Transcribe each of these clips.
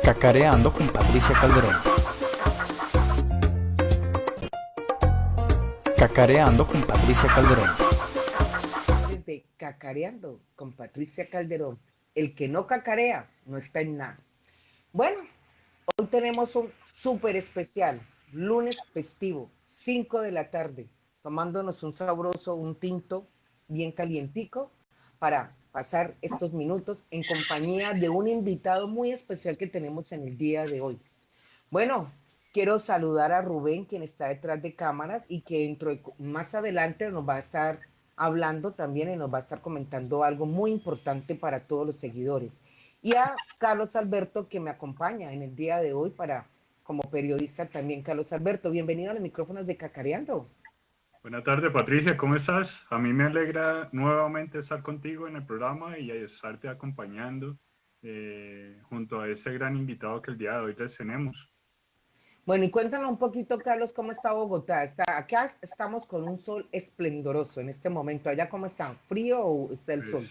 Cacareando con Patricia Calderón. Cacareando con Patricia Calderón. Desde Cacareando con Patricia Calderón. El que no cacarea no está en nada. Bueno, hoy tenemos un súper especial, lunes festivo, 5 de la tarde, tomándonos un sabroso, un tinto bien calientico para pasar estos minutos en compañía de un invitado muy especial que tenemos en el día de hoy. Bueno, quiero saludar a Rubén, quien está detrás de cámaras y que más adelante nos va a estar hablando también y nos va a estar comentando algo muy importante para todos los seguidores. Y a Carlos Alberto, que me acompaña en el día de hoy como periodista también. Carlos Alberto, bienvenido a los micrófonos de Cacareando. Buenas tardes, Patricia, ¿cómo estás? A mí me alegra nuevamente estar contigo en el programa y estarte acompañando junto a ese gran invitado que el día de hoy les tenemos. Bueno, y cuéntanos un poquito, Carlos, cómo está Bogotá. Acá estamos con un sol esplendoroso en este momento. ¿Allá cómo está? ¿Frío o está el sol?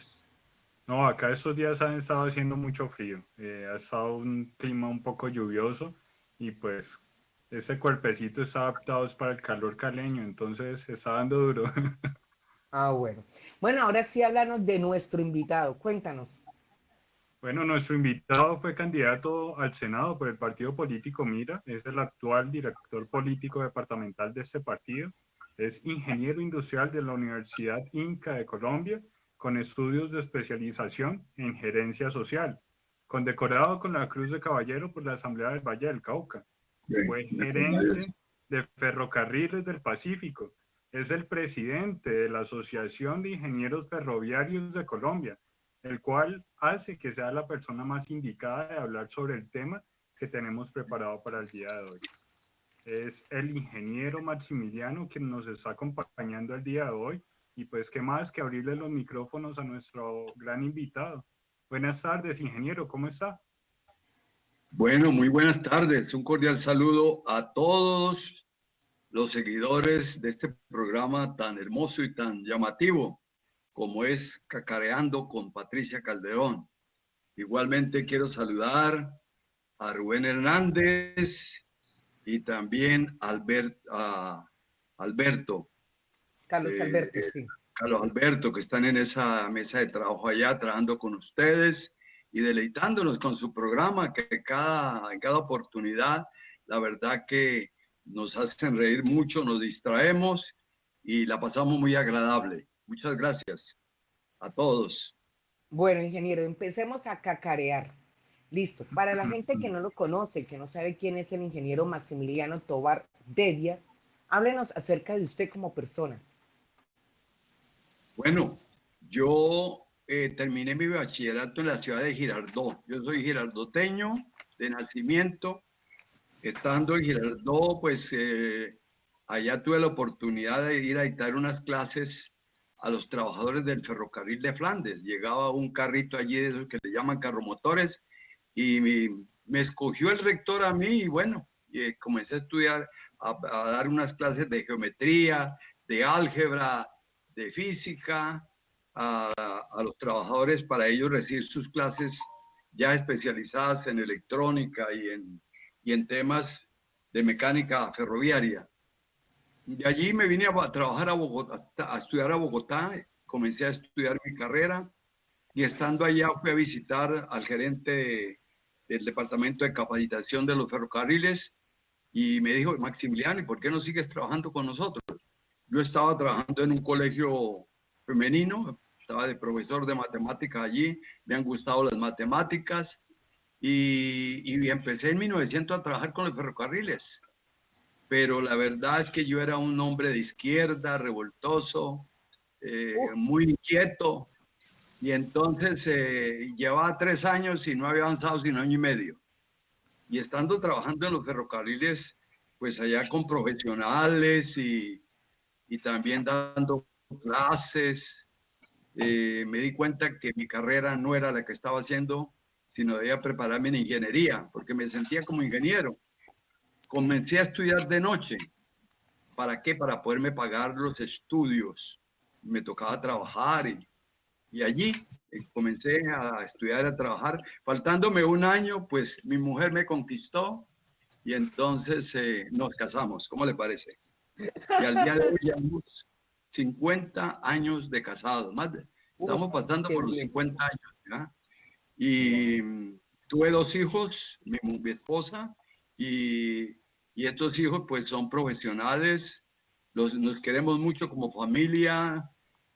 No, acá estos días han estado haciendo mucho frío. Ha estado un clima un poco lluvioso y pues ese cuerpecito está adaptado para el calor caleño, entonces está dando duro. Ah, bueno. Bueno, ahora sí háblanos de nuestro invitado. Cuéntanos. Bueno, nuestro invitado fue candidato al Senado por el partido político Mira, es el actual director político departamental de este partido, es ingeniero industrial de la Universidad Inca de Colombia, con estudios de especialización en gerencia social, condecorado con la Cruz de Caballero por la Asamblea del Valle del Cauca. Fue gerente de Ferrocarriles del Pacífico, es el presidente de la Asociación de Ingenieros Ferroviarios de Colombia, el cual hace que sea la persona más indicada de hablar sobre el tema que tenemos preparado para el día de hoy. Es el ingeniero Maximiliano quien nos está acompañando el día de hoy y pues qué más que abrirle los micrófonos a nuestro gran invitado. Buenas tardes, ingeniero, ¿cómo está? Bueno, muy buenas tardes. Un cordial saludo a todos los seguidores de este programa tan hermoso y tan llamativo como es Cacareando con Patricia Calderón. Igualmente quiero saludar a Rubén Hernández y también a Alberto, Carlos Alberto, sí. Carlos Alberto, que están en esa mesa de trabajo allá trabajando con ustedes y deleitándonos con su programa, que en cada oportunidad, la verdad que nos hacen reír mucho, nos distraemos y la pasamos muy agradable. Muchas gracias a todos. Bueno, ingeniero, empecemos a cacarear. Listo. Para la gente que no lo conoce, que no sabe quién es el ingeniero Maximiliano Tovar Devia, háblenos acerca de usted como persona. Bueno, yo terminé mi bachillerato en la ciudad de Girardot. Yo soy girardoteño de nacimiento. Estando en Girardot, pues allá tuve la oportunidad de ir a dictar unas clases a los trabajadores del ferrocarril de Flandes. Llegaba un carrito allí de esos que le llaman carromotores y me escogió el rector a mí y bueno, comencé a estudiar, a dar unas clases de geometría, de álgebra, de física a los trabajadores para ellos recibir sus clases ya especializadas en electrónica y en temas de mecánica ferroviaria. De allí me vine a trabajar a Bogotá, a estudiar a Bogotá, comencé a estudiar mi carrera y estando allá fui a visitar al gerente del departamento de capacitación de los ferrocarriles y me dijo, Maximiliano, ¿y por qué no sigues trabajando con nosotros? Yo estaba trabajando en un colegio femenino, estaba de profesor de matemáticas allí, me han gustado las matemáticas y empecé en 1900 a trabajar con los ferrocarriles. Pero la verdad es que yo era un hombre de izquierda, revoltoso, muy inquieto, y entonces llevaba 3 años y no había avanzado sino año y medio. Y estando trabajando en los ferrocarriles, pues allá con profesionales y también dando clases, me di cuenta que mi carrera no era la que estaba haciendo, sino debía prepararme en ingeniería, porque me sentía como ingeniero. Comencé a estudiar de noche. ¿Para qué? Para poderme pagar los estudios. Me tocaba trabajar y allí comencé a estudiar, a trabajar. Faltándome un año, pues mi mujer me conquistó y entonces nos casamos. ¿Cómo le parece? Y al día de hoy llevamos 50 años de casados. Uf, Estamos pasando qué por los bien. 50 años, ¿ya? Y tuve 2 hijos, mi esposa, y, y estos hijos pues son profesionales, nos queremos mucho como familia,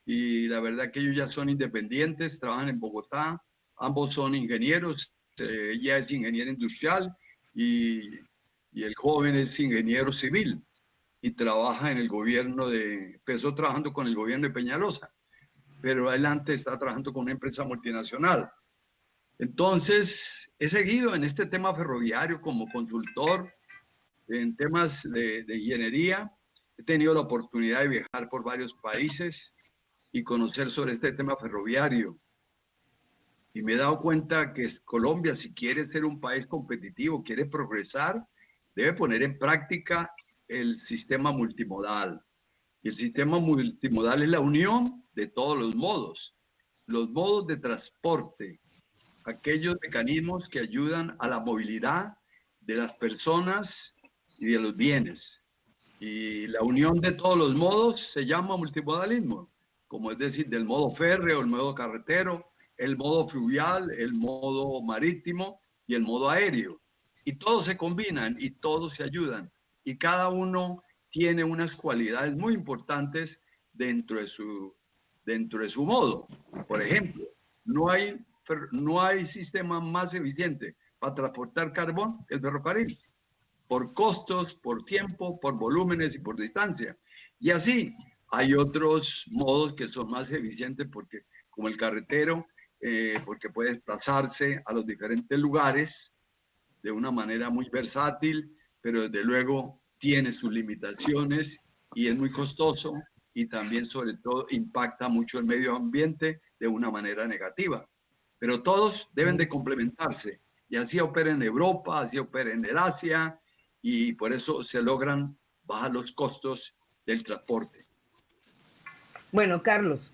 y la verdad que ellos ya son independientes, trabajan en Bogotá, ambos son ingenieros, ella es ingeniera industrial y el joven es ingeniero civil y trabaja en el gobierno empezó trabajando con el gobierno de Peñalosa, pero adelante está trabajando con una empresa multinacional. Entonces, he seguido en este tema ferroviario como consultor en temas de ingeniería. He tenido la oportunidad de viajar por varios países y conocer sobre este tema ferroviario. Y me he dado cuenta que Colombia, si quiere ser un país competitivo, quiere progresar, debe poner en práctica el sistema multimodal. Y el sistema multimodal es la unión de todos los modos de transporte, aquellos mecanismos que ayudan a la movilidad de las personas y de los bienes. Y la unión de todos los modos se llama multimodalismo, como es decir, del modo férreo, el modo carretero, el modo fluvial, el modo marítimo y el modo aéreo. Y todos se combinan y todos se ayudan. Y cada uno tiene unas cualidades muy importantes dentro de su modo. Por ejemplo, no hay sistema más eficiente para transportar carbón que el ferrocarril, por costos, por tiempo, por volúmenes y por distancia. Y así hay otros modos que son más eficientes porque, como el carretero, porque puede desplazarse a los diferentes lugares de una manera muy versátil, pero desde luego tiene sus limitaciones y es muy costoso y también sobre todo impacta mucho el medio ambiente de una manera negativa. Pero todos deben de complementarse y así opera en Europa, así opera en el Asia y por eso se logran bajar los costos del transporte. Bueno, Carlos,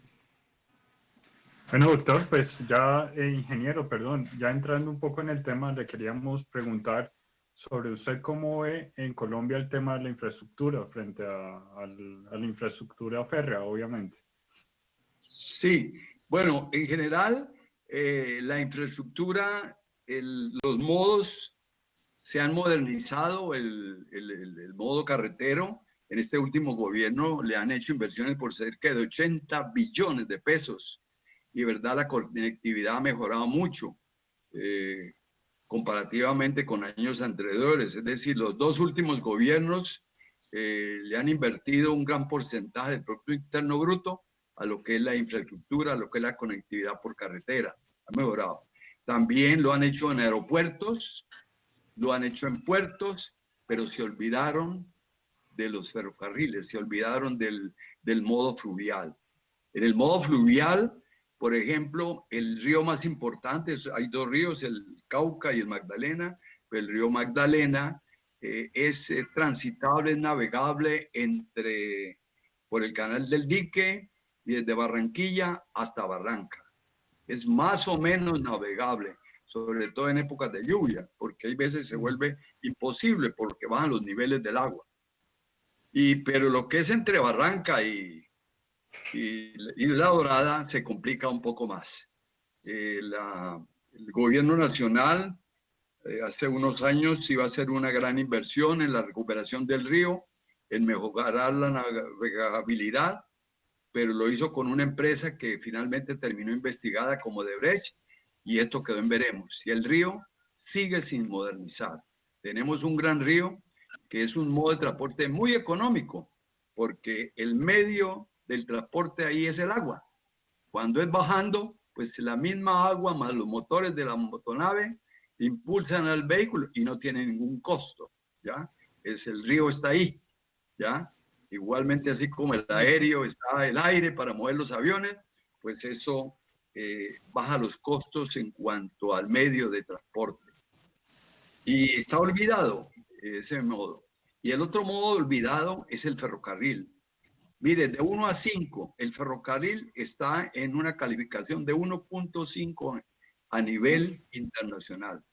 Bueno, doctor, pues ya, ingeniero, perdón, ya entrando un poco en el tema, le queríamos preguntar sobre usted cómo ve en Colombia el tema de la infraestructura frente a la infraestructura férrea, obviamente. Sí, bueno, en general, la infraestructura, los modos se han modernizado, el modo carretero. En este último gobierno le han hecho inversiones por cerca de 80 billones de pesos. Y verdad, la conectividad ha mejorado mucho eh, comparativamente con años anteriores. Es decir, los 2 últimos gobiernos le han invertido un gran porcentaje del Producto Interno Bruto a lo que es la infraestructura, a lo que es la conectividad por carretera. Ha mejorado. También lo han hecho en aeropuertos, lo han hecho en puertos, pero se olvidaron de los ferrocarriles, se olvidaron del modo fluvial. En el modo fluvial, por ejemplo, el río más importante, hay 2 ríos, el Cauca y el Magdalena. El río Magdalena es transitable, es navegable por el canal del Dique y desde Barranquilla hasta Barranca. Es más o menos navegable, sobre todo en épocas de lluvia, porque hay veces se vuelve imposible porque bajan los niveles del agua. Pero lo que es entre Barranca y La Dorada se complica un poco más. El gobierno nacional hace unos años iba a hacer una gran inversión en la recuperación del río, en mejorar la navegabilidad, pero lo hizo con una empresa que finalmente terminó investigada como Odebrecht y esto quedó en veremos. Y el río sigue sin modernizar. Tenemos un gran río que es un modo de transporte muy económico porque el medio del transporte ahí es el agua. Cuando es bajando, pues la misma agua más los motores de la motonave impulsan al vehículo y no tiene ningún costo, ¿ya? El río está ahí, ¿ya? Igualmente, así como el aéreo está el aire para mover los aviones, pues eso baja los costos en cuanto al medio de transporte. Y está olvidado ese modo. Y el otro modo olvidado es el ferrocarril. Mire, de 1 a 5, el ferrocarril está en una calificación de 1.5 a nivel internacional.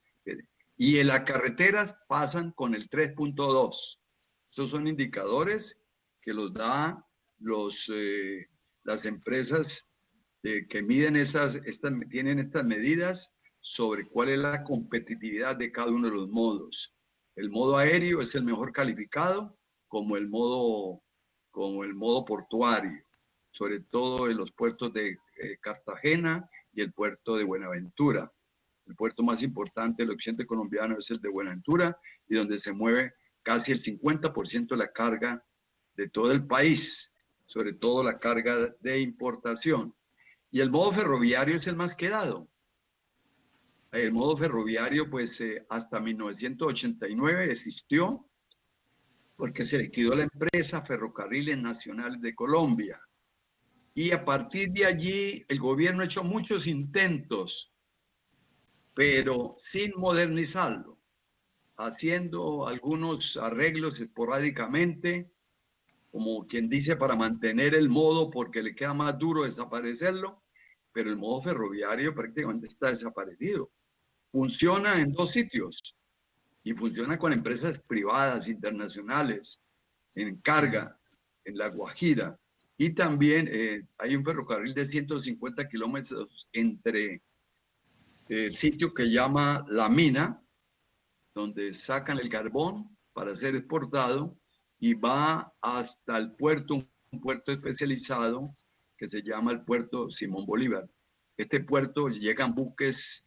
Y en las carreteras pasan con el 3.2. Estos son indicadores que los da las empresas que miden tienen estas medidas sobre cuál es la competitividad de cada uno de los modos. El modo aéreo es el mejor calificado como el modo portuario, sobre todo en los puertos de Cartagena y el puerto de Buenaventura. El puerto más importante del occidente colombiano es el de Buenaventura y donde se mueve casi el 50% de la carga de todo el país, sobre todo la carga de importación. Y el modo ferroviario es el más quedado. El modo ferroviario, pues hasta 1989 existió porque se liquidó la empresa Ferrocarriles Nacionales de Colombia. Y a partir de allí el gobierno ha hecho muchos intentos, pero sin modernizarlo, haciendo algunos arreglos esporádicamente, como quien dice, para mantener el modo porque le queda más duro desaparecerlo, pero el modo ferroviario prácticamente está desaparecido. Funciona en 2 sitios y funciona con empresas privadas internacionales en carga en La Guajira, y también hay un ferrocarril de 150 kilómetros entre el sitio que llama La Mina, donde sacan el carbón para ser exportado, y va hasta el puerto, un puerto especializado que se llama el puerto Simón Bolívar. Este puerto llegan buques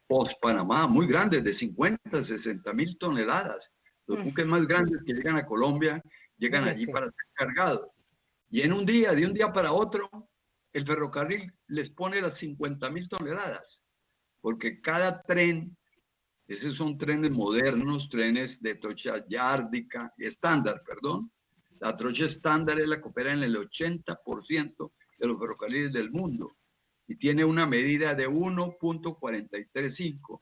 post-Panamá muy grandes, de 50, 60 mil toneladas. Los buques más grandes que llegan a Colombia llegan allí para ser cargados. Y en un día, de un día para otro, el ferrocarril les pone las 50 mil toneladas, porque cada tren, esos son trenes modernos, trenes de trocha yárdica, estándar, perdón. La trocha estándar es la que opera en el 80% de los ferrocarriles del mundo y tiene una medida de 1.435.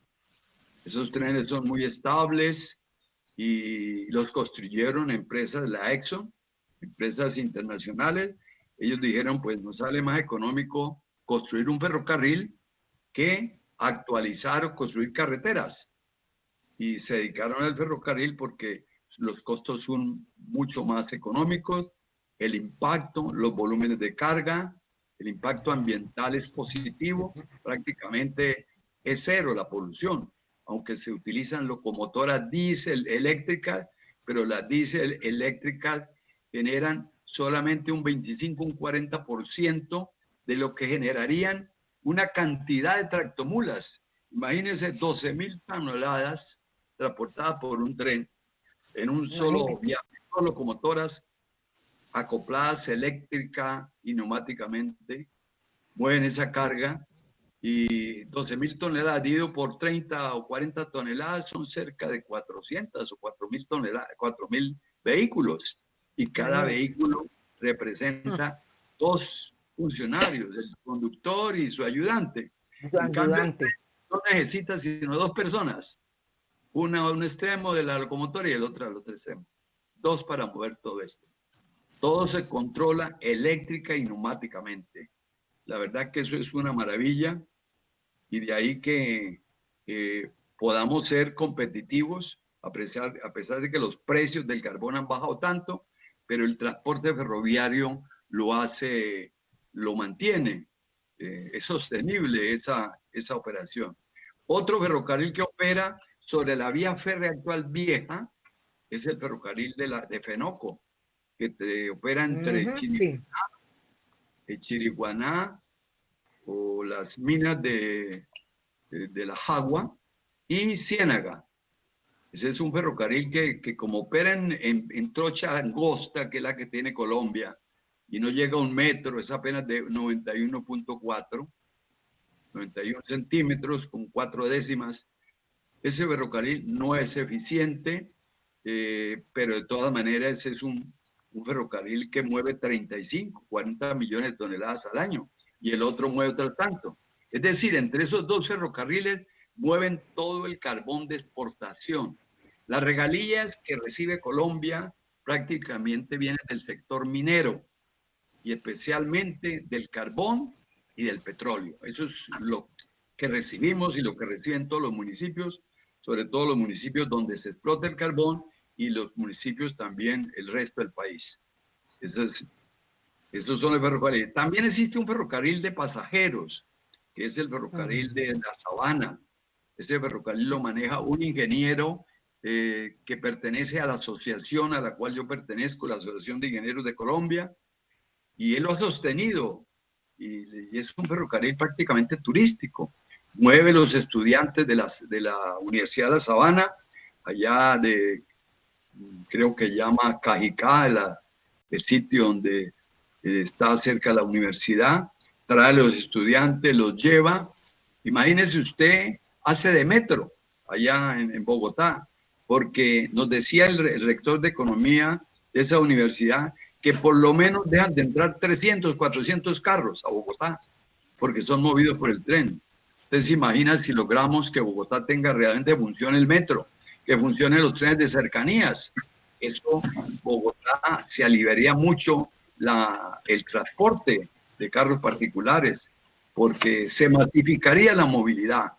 Esos trenes son muy estables y los construyeron empresas, la Exxon, empresas internacionales. Ellos dijeron, pues nos sale más económico construir un ferrocarril que actualizar o construir carreteras. Y se dedicaron al ferrocarril porque los costos son mucho más económicos, el impacto, los volúmenes de carga, el impacto ambiental es positivo, prácticamente es cero la polución, aunque se utilizan locomotoras diésel eléctricas, pero las diésel eléctricas generan solamente un 25, un 40% de lo que generarían una cantidad de tractomulas. Imagínense 12.000 toneladas transportadas por un tren en un solo viaje, con locomotoras acopladas eléctrica y neumáticamente, mueven esa carga, y 12.000 toneladas dividido por 30 o 40 toneladas son cerca de 400 o 4.000 toneladas, 4.000 vehículos, y cada vehículo representa 2 funcionarios, el conductor y su ayudante. En cambio, no necesita sino 2 personas, una a un extremo de la locomotora y el otro al otro extremo, 2 para mover todo esto. Todo se controla eléctrica y neumáticamente. La verdad que eso es una maravilla, y de ahí que podamos ser competitivos a pesar de que los precios del carbón han bajado tanto, pero el transporte ferroviario lo mantiene. Es sostenible esa operación. Otro ferrocarril que opera sobre la vía férrea actual vieja es el ferrocarril de Fenoco, que opera entre Chiriguaná o las minas de la Jagua y Ciénaga. Ese es un ferrocarril que como opera en trocha angosta, que es la que tiene Colombia, y no llega a 1 metro, es apenas de 91.4, 91 centímetros con 4 décimas. Ese ferrocarril no es eficiente, pero de todas maneras ese es un ferrocarril que mueve 35, 40 millones de toneladas al año, y el otro mueve otro tanto. Es decir, entre esos 2 ferrocarriles mueven todo el carbón de exportación. Las regalías que recibe Colombia prácticamente viene del sector minero y especialmente del carbón y del petróleo. Eso es lo que recibimos y lo que reciben todos los municipios, sobre todo los municipios donde se explota el carbón y los municipios también, el resto del país. Esos son los ferrocarriles. También existe un ferrocarril de pasajeros, que es el ferrocarril de la Sabana. Ese ferrocarril lo maneja un ingeniero que pertenece a la asociación a la cual yo pertenezco, la Asociación de Ingenieros de Colombia, y él lo ha sostenido. Y es un ferrocarril prácticamente turístico. Mueve los estudiantes de la Universidad de La Sabana, allá de, creo que llama Cajicá, el sitio donde está cerca de la universidad, trae a los estudiantes, los lleva. Imagínese usted, hace de metro allá en Bogotá, porque nos decía el rector de economía de esa universidad que por lo menos dejan de entrar 300, 400 carros a Bogotá, porque son movidos por el tren. Usted se imagina si logramos que Bogotá tenga realmente función el metro, que funcionen los trenes de cercanías. Eso, Bogotá se aliviaría mucho el transporte de carros particulares, porque se masificaría la movilidad.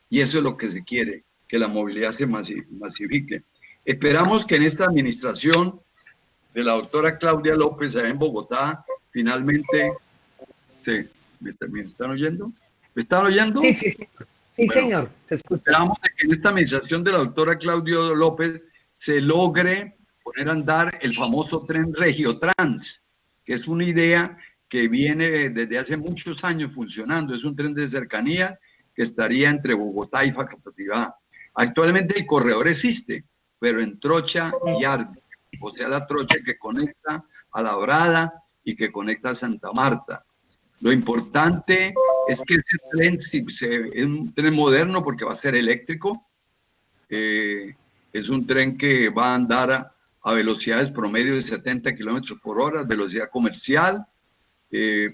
Y eso es lo que se quiere, que la movilidad se masifique. Esperamos que en esta administración de la doctora Claudia López allá en Bogotá, finalmente, ¿me están oyendo? ¿Me están oyendo? Sí, sí, sí. Sí, Bueno, señor, se escucha. Esperamos que en esta administración de la doctora Claudia López se logre poner a andar el famoso tren Regiotrans, que es una idea que viene desde hace muchos años funcionando. Es un tren de cercanía que estaría entre Bogotá y Facatativá. Actualmente el corredor existe, pero en trocha y arco, o sea, la trocha que conecta a La Dorada y que conecta a Santa Marta. Lo importante es que ese tren es un tren moderno porque va a ser eléctrico. Es un tren que va a andar a velocidades promedio de 70 kilómetros por hora, velocidad comercial.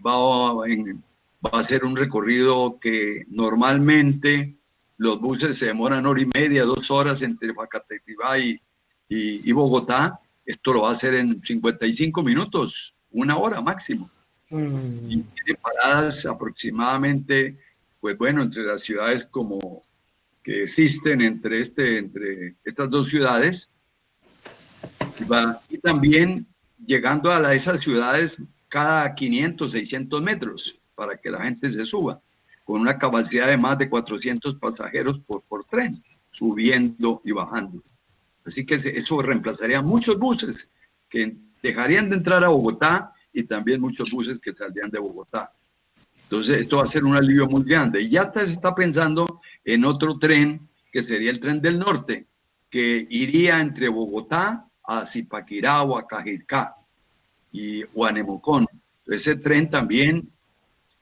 Va a ser un recorrido que normalmente los buses se demoran 1 hora y media, 2 horas entre Facatativá y Bogotá. Esto lo va a hacer en 55 minutos, 1 hora máximo. Y tiene paradas aproximadamente, pues bueno, entre las ciudades como que existen entre estas dos ciudades. Y también llegando a esas ciudades cada 500, 600 metros para que la gente se suba, con una capacidad de más de 400 pasajeros por tren, subiendo y bajando. Así que eso reemplazaría muchos buses que dejarían de entrar a Bogotá y también muchos buses que saldrían de Bogotá. Entonces, esto va a ser un alivio muy grande. Y ya se está pensando en otro tren, que sería el tren del norte, que iría entre Bogotá a Zipaquirá o a Cajicá o a Nemocón. Ese tren también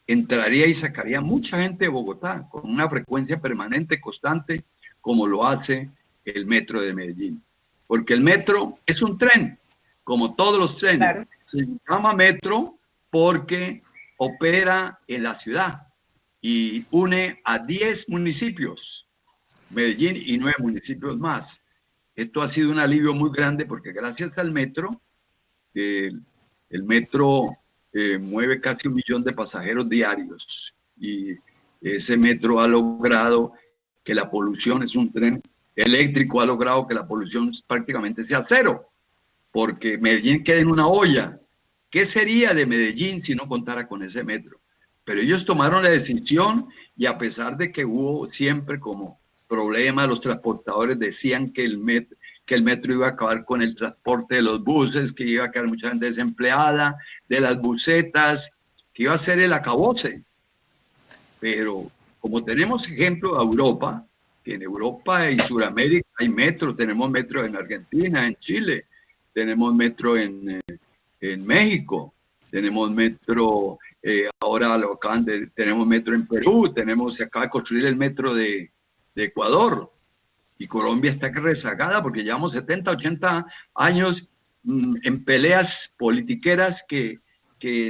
entraría y sacaría mucha gente de Bogotá con una frecuencia permanente, constante, como lo hace el metro de Medellín. Porque el metro es un tren, como todos los trenes. Claro. Se llama metro porque opera en la ciudad y une a 10 municipios, Medellín y 9 municipios más. Esto ha sido un alivio muy grande porque gracias al metro, el metro mueve casi 1 millón de pasajeros diarios y ese metro ha logrado que la polución, es un tren eléctrico, ha logrado que la polución prácticamente sea cero, porque Medellín queda en una olla. ¿Qué sería de Medellín si no contara con ese metro? Pero ellos tomaron la decisión y a pesar de que hubo siempre como problema, los transportadores decían que el metro iba a acabar con el transporte de los buses, que iba a quedar mucha gente desempleada, de las busetas, que iba a ser el acabose. Pero como tenemos ejemplo de Europa, que en Europa y Sudamérica hay metro, tenemos metro en Argentina, en Chile, tenemos metro en México, tenemos metro, ahora tenemos metro en Perú, se acaba de construir el metro de Ecuador, y Colombia está rezagada porque llevamos 70, 80 años en peleas politiqueras que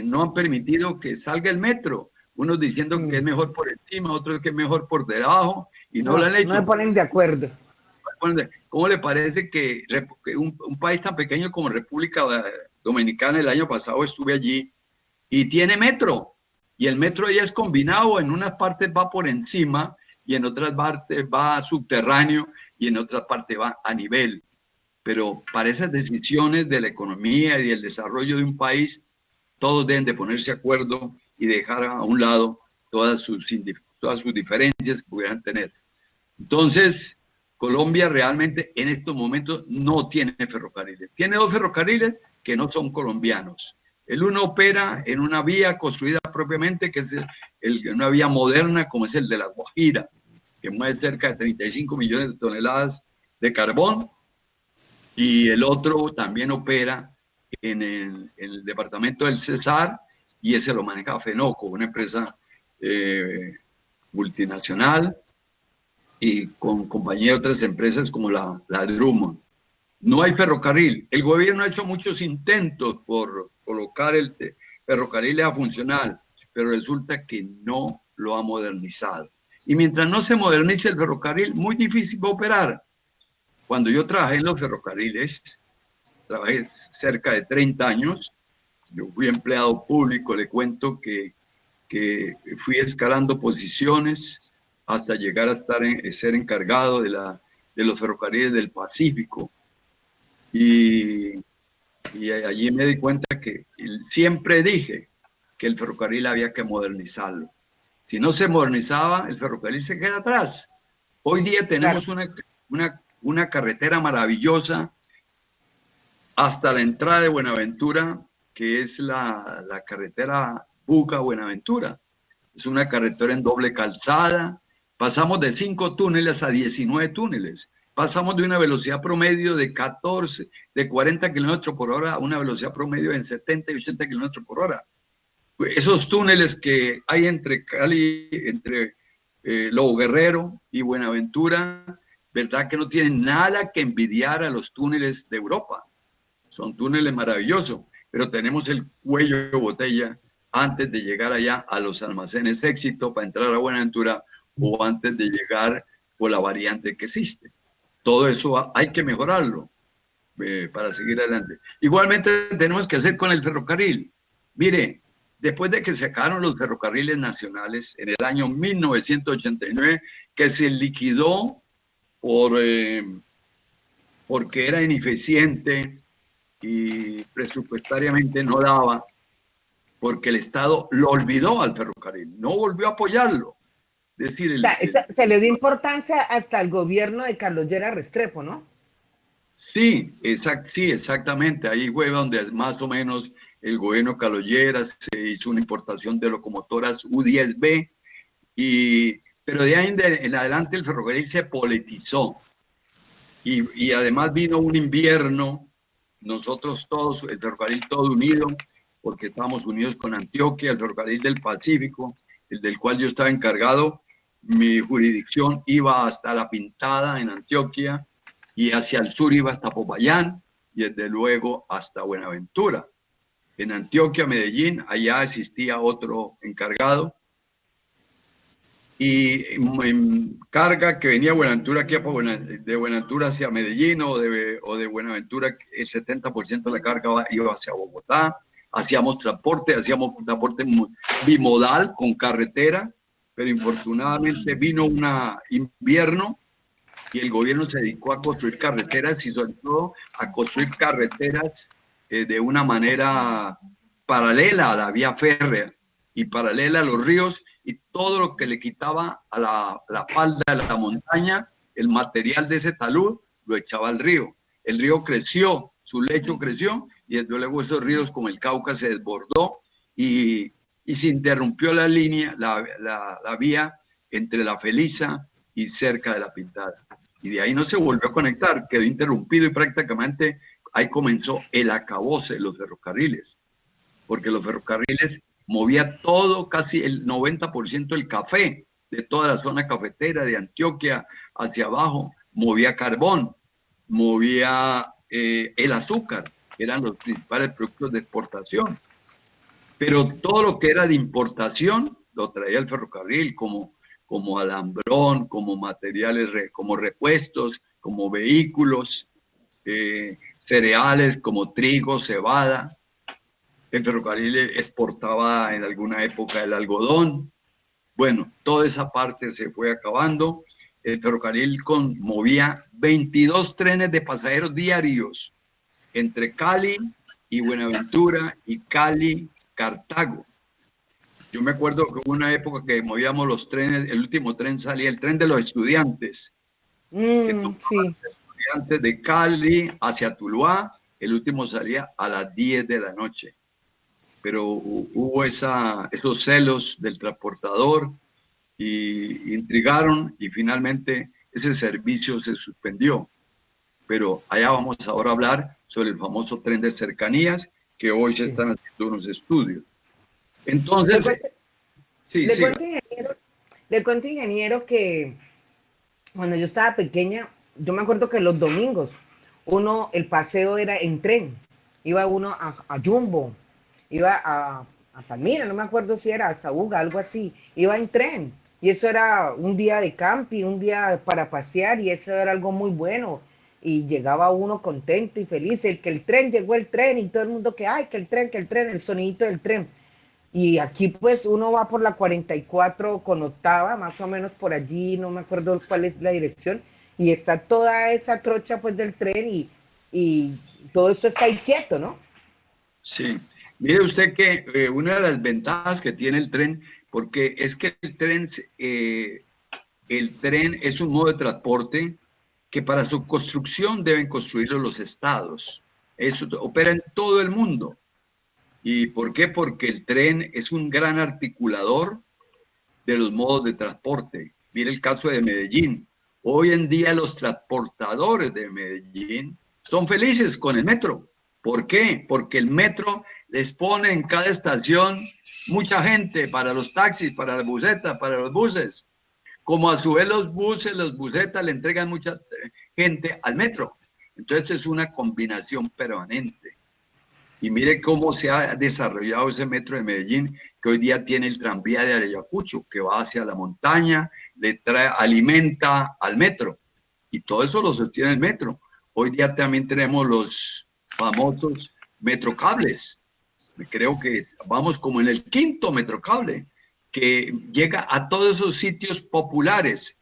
no han permitido que salga el metro, unos diciendo que es mejor por encima, otros que es mejor por debajo, y no lo han hecho. No se ponen de acuerdo. ¿Cómo le parece que un país tan pequeño como República Dominicana, el año pasado estuve allí, y tiene metro? Y el metro ya es combinado, en unas partes va por encima y en otras partes va subterráneo y en otras partes va a nivel. Pero para esas decisiones de la economía y del desarrollo de un país, todos deben de ponerse de acuerdo y dejar a un lado todas sus diferencias que pudieran tener. Entonces, Colombia realmente en estos momentos no tiene ferrocarriles. Tiene 2 ferrocarriles que no son colombianos. El uno opera en una vía construida propiamente, que es una vía moderna, como es el de La Guajira, que mueve cerca de 35 millones de toneladas de carbón. Y el otro también opera en el departamento del Cesar, y ese lo maneja Fenoco, una empresa multinacional, y con compañía de otras empresas como la Drummond. No hay ferrocarril. El gobierno ha hecho muchos intentos por colocar el ferrocarril a funcionar, pero resulta que no lo ha modernizado. Y mientras no se modernice el ferrocarril, muy difícil va a operar. Cuando yo trabajé en los ferrocarriles, trabajé cerca de 30 años, yo fui empleado público, le cuento que fui escalando posiciones hasta llegar a ser encargado de los ferrocarriles del Pacífico. Y allí me di cuenta que siempre dije que el ferrocarril había que modernizarlo. Si no se modernizaba, el ferrocarril se queda atrás. Hoy día tenemos una carretera maravillosa hasta la entrada de Buenaventura, que es la carretera Buga-Buenaventura. Es una carretera en doble calzada. Pasamos de 5 túneles a 19 túneles. Pasamos de una velocidad promedio de 40 kilómetros por hora a una velocidad promedio en 70 y 80 kilómetros por hora. Esos túneles que hay entre Cali, entre Lobo Guerrero y Buenaventura, verdad que no tienen nada que envidiar a los túneles de Europa. Son túneles maravillosos, pero tenemos el cuello de botella antes de llegar allá a los almacenes Éxito para entrar a Buenaventura, o antes de llegar por la variante que existe. Todo eso hay que mejorarlo para seguir adelante. Igualmente tenemos que hacer con el ferrocarril. Mire, después de que se acabaron los ferrocarriles nacionales en el año 1989, que se liquidó porque era ineficiente y presupuestariamente no daba, porque el Estado lo olvidó al ferrocarril, no volvió a apoyarlo. Es decir, se le dio importancia hasta el gobierno de Carlos Lleras Restrepo, ¿no? Sí, exactamente. Ahí fue donde más o menos el gobierno Carlos Lleras se hizo una importación de locomotoras U10B, pero de ahí en adelante el ferrocarril se politizó. Y además vino un invierno, nosotros todos, el ferrocarril todo unido, porque estábamos unidos con Antioquia, el ferrocarril del Pacífico, el del cual yo estaba encargado. Mi jurisdicción iba hasta La Pintada en Antioquia, y hacia el sur iba hasta Popayán, y desde luego hasta Buenaventura. En Antioquia, Medellín, allá existía otro encargado, y en carga que venía Buenaventura, aquí de Buenaventura hacia Medellín, o de Buenaventura, el 70% de la carga iba hacia Bogotá. Hacíamos transporte bimodal con carretera, pero infortunadamente vino un invierno y el gobierno se dedicó a construir carreteras, y sobre todo a construir carreteras de una manera paralela a la vía férrea y paralela a los ríos, y todo lo que le quitaba a la falda de la montaña, el material de ese talud, lo echaba al río. El río creció, su lecho creció, y desde luego esos ríos como el Cauca se desbordó, y se interrumpió la línea, la vía entre La Feliza y cerca de La Pintada. Y de ahí no se volvió a conectar, quedó interrumpido, y prácticamente ahí comenzó el acabose de los ferrocarriles, porque los ferrocarriles movía todo, casi el 90% del café de toda la zona cafetera de Antioquia hacia abajo, movía carbón, movía el azúcar, eran los principales productos de exportación. Pero todo lo que era de importación lo traía el ferrocarril, como como alambrón, como materiales, como repuestos, como vehículos, cereales como trigo, cebada. El ferrocarril exportaba en alguna época el algodón. Bueno, toda esa parte se fue acabando. El ferrocarril movía 22 trenes de pasajeros diarios entre Cali y Buenaventura y Cali, Cartago. Yo me acuerdo que hubo una época que movíamos los trenes, el último tren salía, el tren de los estudiantes. Sí. Estudiantes de Cali hacia Tuluá, el último salía a las 10 de la noche. Pero hubo esos celos del transportador y intrigaron y finalmente ese servicio se suspendió. Pero allá vamos ahora a hablar sobre el famoso tren de cercanías que hoy se están haciendo unos estudios. Entonces, le cuento, ingeniero, que cuando yo estaba pequeña, yo me acuerdo que los domingos, el paseo era en tren. Iba uno a Jumbo, iba a Palmira, no me acuerdo si era hasta Buga, algo así. Iba en tren. Y eso era un día de camping, un día para pasear, y eso era algo muy bueno. Y llegaba uno contento y feliz. Llegó el tren, y todo el mundo ay, que el tren, el sonidito del tren. Y aquí pues uno va por la 44 con octava, más o menos por allí, no me acuerdo cuál es la dirección, y está toda esa trocha pues del tren y todo esto está ahí quieto, ¿no? Sí, mire usted que una de las ventajas que tiene el tren, porque es que el tren es un modo de transporte que para su construcción deben construirlo los estados. Eso opera en todo el mundo. ¿Y por qué? Porque el tren es un gran articulador de los modos de transporte. Mire el caso de Medellín. Hoy en día los transportadores de Medellín son felices con el metro. ¿Por qué? Porque el metro les pone en cada estación mucha gente para los taxis, para las busetas, para los buses. Como a su vez los busetas le entregan mucha gente al metro. Entonces es una combinación permanente. Y mire cómo se ha desarrollado ese metro de Medellín, que hoy día tiene el tranvía de Ayacucho, que va hacia la montaña, alimenta al metro. Y todo eso lo sostiene el metro. Hoy día también tenemos los famosos metrocables. Creo que vamos como en el 5.º metrocable, que llega a todos esos sitios populares.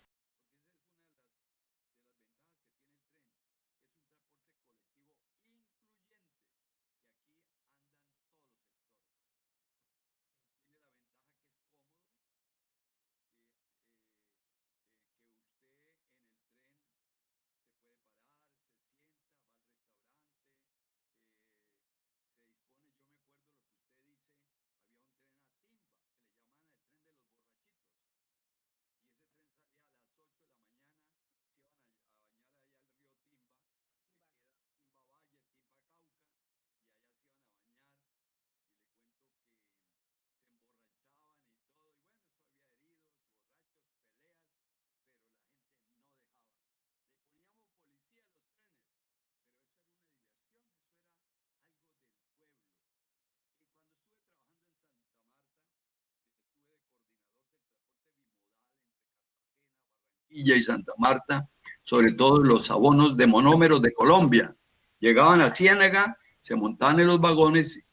Y Santa Marta, sobre todo los abonos de monómeros de Colombia. Llegaban a Ciénaga, se montaban en los vagones.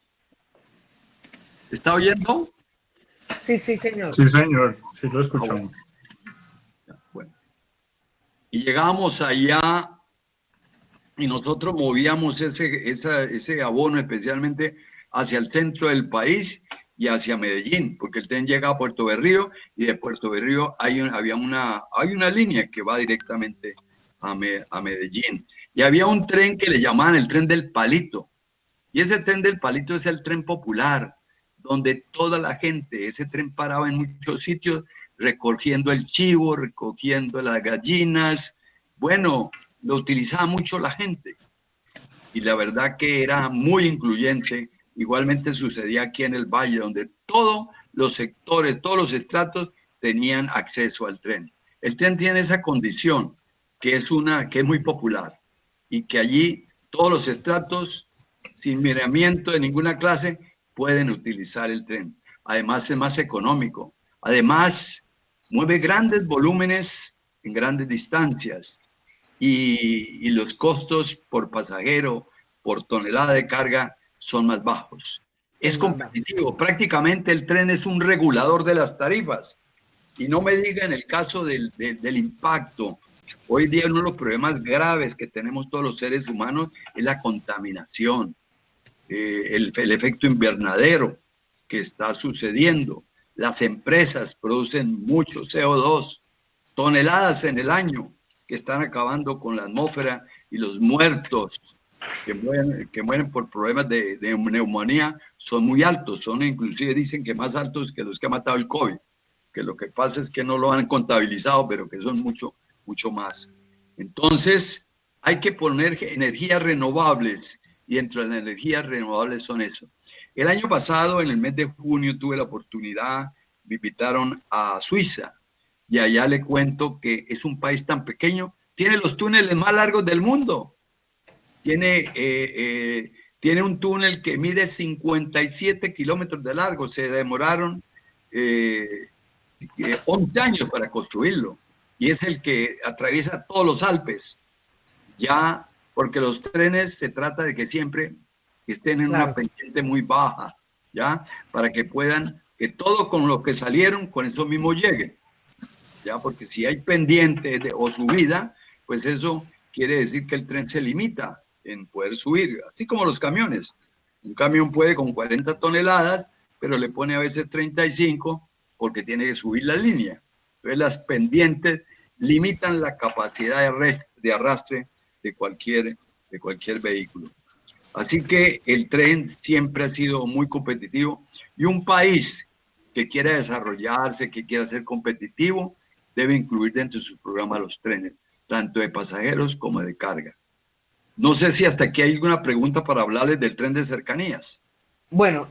¿Está oyendo? Sí, señor. Sí, señor, sí lo escuchamos. Bueno. Y llegábamos allá y nosotros movíamos ese abono especialmente hacia el centro del país y hacia Medellín, porque el tren llega a Puerto Berrío y de Puerto Berrío hay una línea que va directamente a Medellín. Y había un tren que le llamaban el tren del Palito. Y ese tren del Palito es el tren popular, donde toda la gente, ese tren paraba en muchos sitios recogiendo el chivo, recogiendo las gallinas. Bueno, lo utilizaba mucho la gente. Y la verdad que era muy incluyente. Igualmente sucedía aquí en el Valle, donde todos los sectores, todos los estratos tenían acceso al tren. El tren tiene esa condición, que es muy popular, y que allí todos los estratos, sin miramiento de ninguna clase, pueden utilizar el tren. Además, es más económico. Además, mueve grandes volúmenes en grandes distancias y los costos por pasajero, por tonelada de carga son más bajos. Es competitivo, prácticamente el tren es un regulador de las tarifas. Y no me diga en el caso del impacto. Hoy día uno de los problemas graves que tenemos todos los seres humanos es la contaminación, el efecto invernadero que está sucediendo. Las empresas producen mucho CO2, toneladas en el año, que están acabando con la atmósfera, y los muertos que mueren por problemas de neumonía son muy altos, son inclusive dicen que más altos que los que ha matado el COVID, que lo que pasa es que no lo han contabilizado, pero que son mucho más. Entonces, hay que poner energías renovables, y entre las energías renovables son eso. El año pasado, en el mes de junio, tuve la oportunidad, me invitaron a Suiza, y allá le cuento que es un país tan pequeño, tiene los túneles más largos del mundo. Tiene un túnel que mide 57 kilómetros de largo. Se demoraron 11 años para construirlo. Y es el que atraviesa todos los Alpes. Ya, porque los trenes se trata de que siempre estén en una pendiente muy baja, ¿ya? Para que puedan, que todo con lo que salieron, con eso mismo lleguen. ¿Ya? Porque si hay pendiente o subida, pues eso quiere decir que el tren se limita en poder subir, así como los camiones. Un camión puede con 40 toneladas, pero le pone a veces 35 porque tiene que subir la línea. Entonces las pendientes limitan la capacidad de arrastre de cualquier vehículo. Así que el tren siempre ha sido muy competitivo, y un país que quiera desarrollarse, que quiera ser competitivo, debe incluir dentro de su programa los trenes, tanto de pasajeros como de carga. No sé si hasta aquí hay alguna pregunta para hablarles del tren de cercanías. Bueno,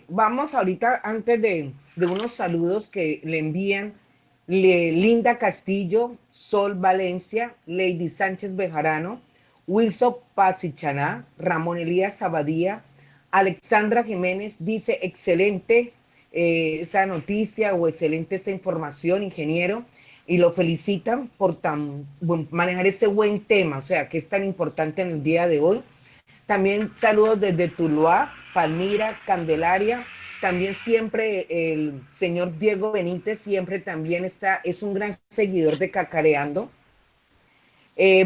vamos ahorita, antes de unos saludos que le envían Linda Castillo, Sol Valencia, Lady Sánchez Bejarano, Wilson Pasichaná, Ramón Elías Abadía, Alexandra Jiménez dice: excelente esa noticia o excelente esa información, ingeniero, y lo felicitan por manejar ese buen tema, o sea, que es tan importante en el día de hoy. También saludos desde Tuluá, Palmira, Candelaria. También siempre el señor Diego Benítez siempre también es un gran seguidor de Cacareando.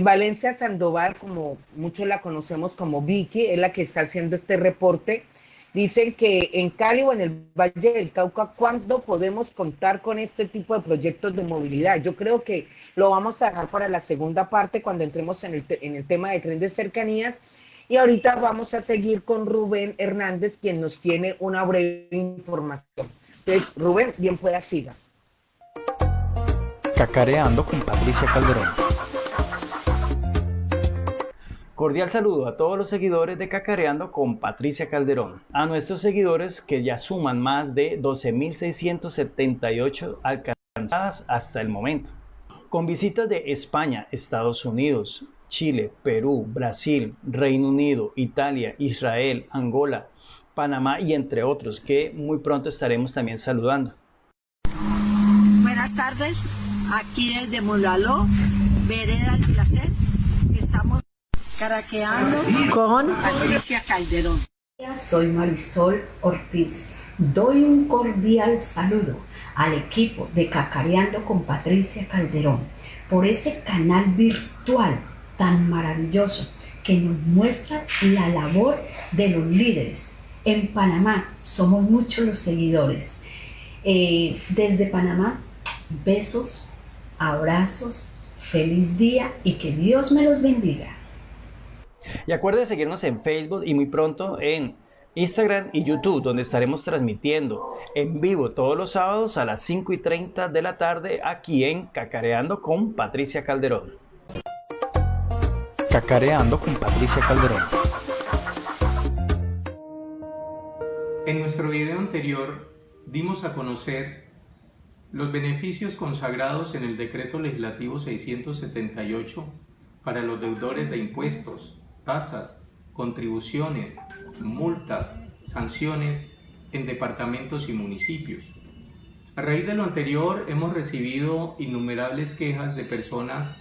Valencia Sandoval, como muchos la conocemos como Vicky, es la que está haciendo este reporte. Dicen que en Cali o en el Valle del Cauca, ¿cuándo podemos contar con este tipo de proyectos de movilidad? Yo creo que lo vamos a dejar para la segunda parte, cuando entremos en el tema de tren de cercanías. Y ahorita vamos a seguir con Rubén Hernández, quien nos tiene una breve información. Entonces, Rubén, bien pueda, siga. Cacareando con Patricia Calderón. Cordial saludo a todos los seguidores de Cacareando con Patricia Calderón. A nuestros seguidores que ya suman más de 12.678 alcanzadas hasta el momento. Con visitas de España, Estados Unidos, Chile, Perú, Brasil, Reino Unido, Italia, Israel, Angola, Panamá y entre otros, que muy pronto estaremos también saludando. Buenas tardes, aquí desde Molaló, Vereda del Placer. Estamos caraqueando con Patricia Calderón. Soy Marisol Ortiz. Doy un cordial saludo al equipo de Cacareando con Patricia Calderón por ese canal virtual tan maravilloso que nos muestra la labor de los líderes. En Panamá somos muchos los seguidores. Desde Panamá, besos, abrazos, feliz día y que Dios me los bendiga. Y acuerden seguirnos en Facebook y muy pronto en Instagram y YouTube, donde estaremos transmitiendo en vivo todos los sábados a las 5:30 de la tarde aquí en Cacareando con Patricia Calderón. Cacareando con Patricia Calderón. En nuestro video anterior dimos a conocer los beneficios consagrados en el Decreto Legislativo 678 para los deudores de impuestos, tasas, contribuciones, multas, sanciones en departamentos y municipios. A raíz de lo anterior, hemos recibido innumerables quejas de personas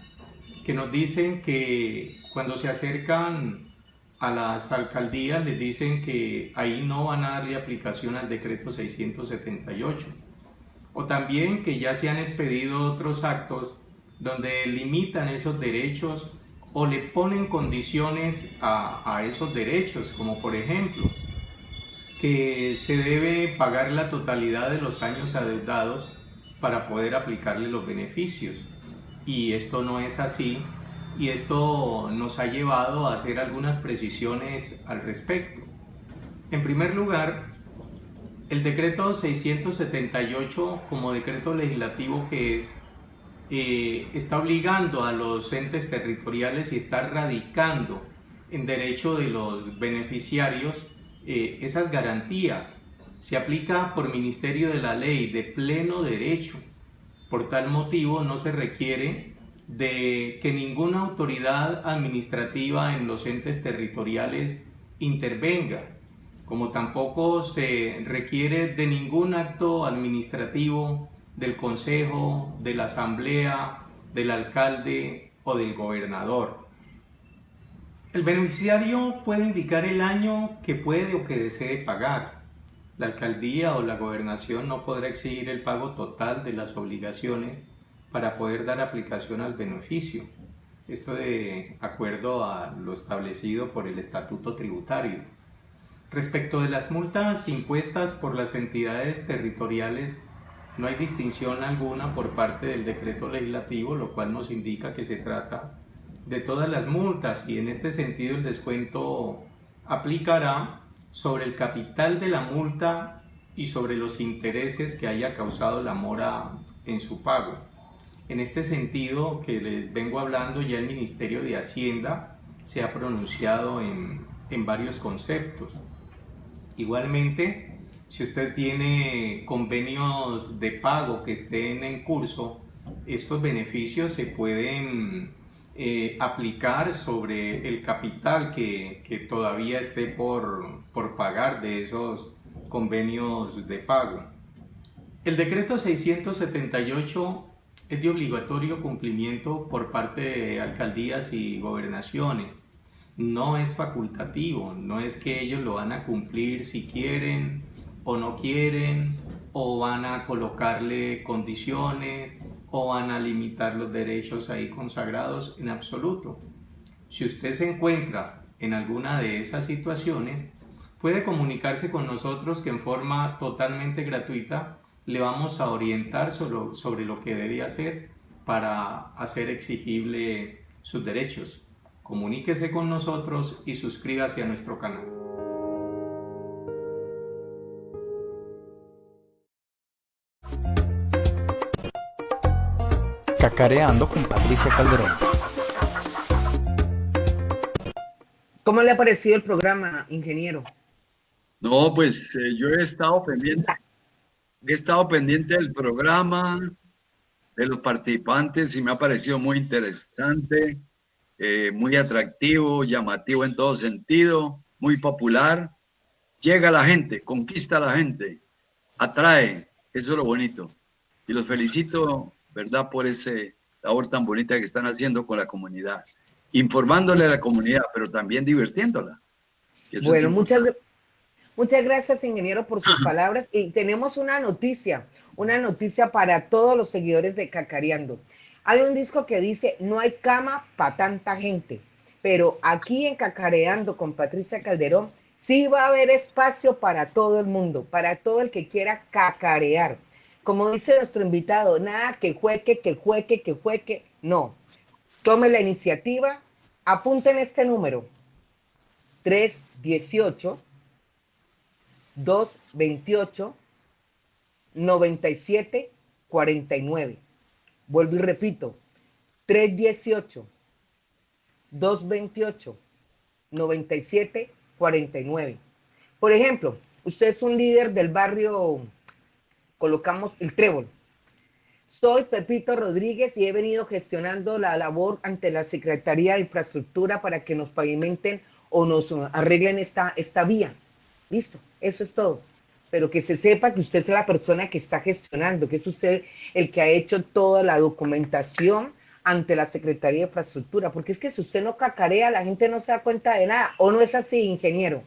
que nos dicen que cuando se acercan a las alcaldías les dicen que ahí no van a darle aplicación al decreto 678, o también que ya se han expedido otros actos donde limitan esos derechos o le ponen condiciones a esos derechos, como por ejemplo que se debe pagar la totalidad de los años adeudados para poder aplicarle los beneficios, y esto no es así, y esto nos ha llevado a hacer algunas precisiones al respecto. En primer lugar, el decreto 678, como decreto legislativo que es, está obligando a los entes territoriales y está radicando en derecho de los beneficiarios esas garantías. Se aplica por ministerio de la ley de pleno derecho. Por tal motivo no se requiere de que ninguna autoridad administrativa en los entes territoriales intervenga, como tampoco se requiere de ningún acto administrativo del consejo, de la asamblea, del alcalde o del gobernador. El beneficiario puede indicar el año que puede o que desee pagar. La alcaldía o la gobernación no podrá exigir el pago total de las obligaciones para poder dar aplicación al beneficio. Esto de acuerdo a lo establecido por el Estatuto Tributario. Respecto de las multas impuestas por las entidades territoriales, no hay distinción alguna por parte del decreto legislativo, lo cual nos indica que se trata de todas las multas, y en este sentido el descuento aplicará sobre el capital de la multa y sobre los intereses que haya causado la mora en su pago. En este sentido que les vengo hablando, ya el Ministerio de Hacienda se ha pronunciado en varios conceptos. Igualmente, si usted tiene convenios de pago que estén en curso, estos beneficios se pueden aplicar sobre el capital que todavía esté por pagar de esos convenios de pago. El decreto 678 es de obligatorio cumplimiento por parte de alcaldías y gobernaciones. No es facultativo, no es que ellos lo van a cumplir si quieren o no quieren, o van a colocarle condiciones, o van a limitar los derechos ahí consagrados, en absoluto. Si usted se encuentra en alguna de esas situaciones, puede comunicarse con nosotros, que en forma totalmente gratuita le vamos a orientar sobre lo que debe hacer para hacer exigible sus derechos. Comuníquese con nosotros y suscríbase a nuestro canal. Cacareando con Patricia Calderón. ¿Cómo le ha parecido el programa, ingeniero? No, pues yo he estado pendiente del programa, de los participantes, y me ha parecido muy interesante, muy atractivo, llamativo en todo sentido, muy popular. Llega a la gente, conquista a la gente, atrae, eso es lo bonito. Y los felicito, ¿verdad?, por ese labor tan bonita que están haciendo con la comunidad, informándole a la comunidad, pero también divirtiéndola. Bueno, muchas gracias, ingeniero, por sus palabras. Y tenemos una noticia para todos los seguidores de Cacareando. Hay un disco que dice: no hay cama para tanta gente, pero aquí en Cacareando con Patricia Calderón sí va a haber espacio para todo el mundo, para todo el que quiera cacarear. Como dice nuestro invitado, nada que jueque, no. Tome la iniciativa, apunten este número: 318-228-9749. Vuelvo y repito: 318-228-9749. Por ejemplo, usted es un líder del barrio, colocamos el Trébol. Soy Pepito Rodríguez y he venido gestionando la labor ante la Secretaría de Infraestructura para que nos pavimenten o nos arreglen esta vía. Listo, eso es todo. pero que se sepa que usted es la persona que está gestionando, que es usted el que ha hecho toda la documentación ante la Secretaría de Infraestructura, porque es que si usted no cacarea, la gente no se da cuenta de nada, ¿o no es así, ingeniero?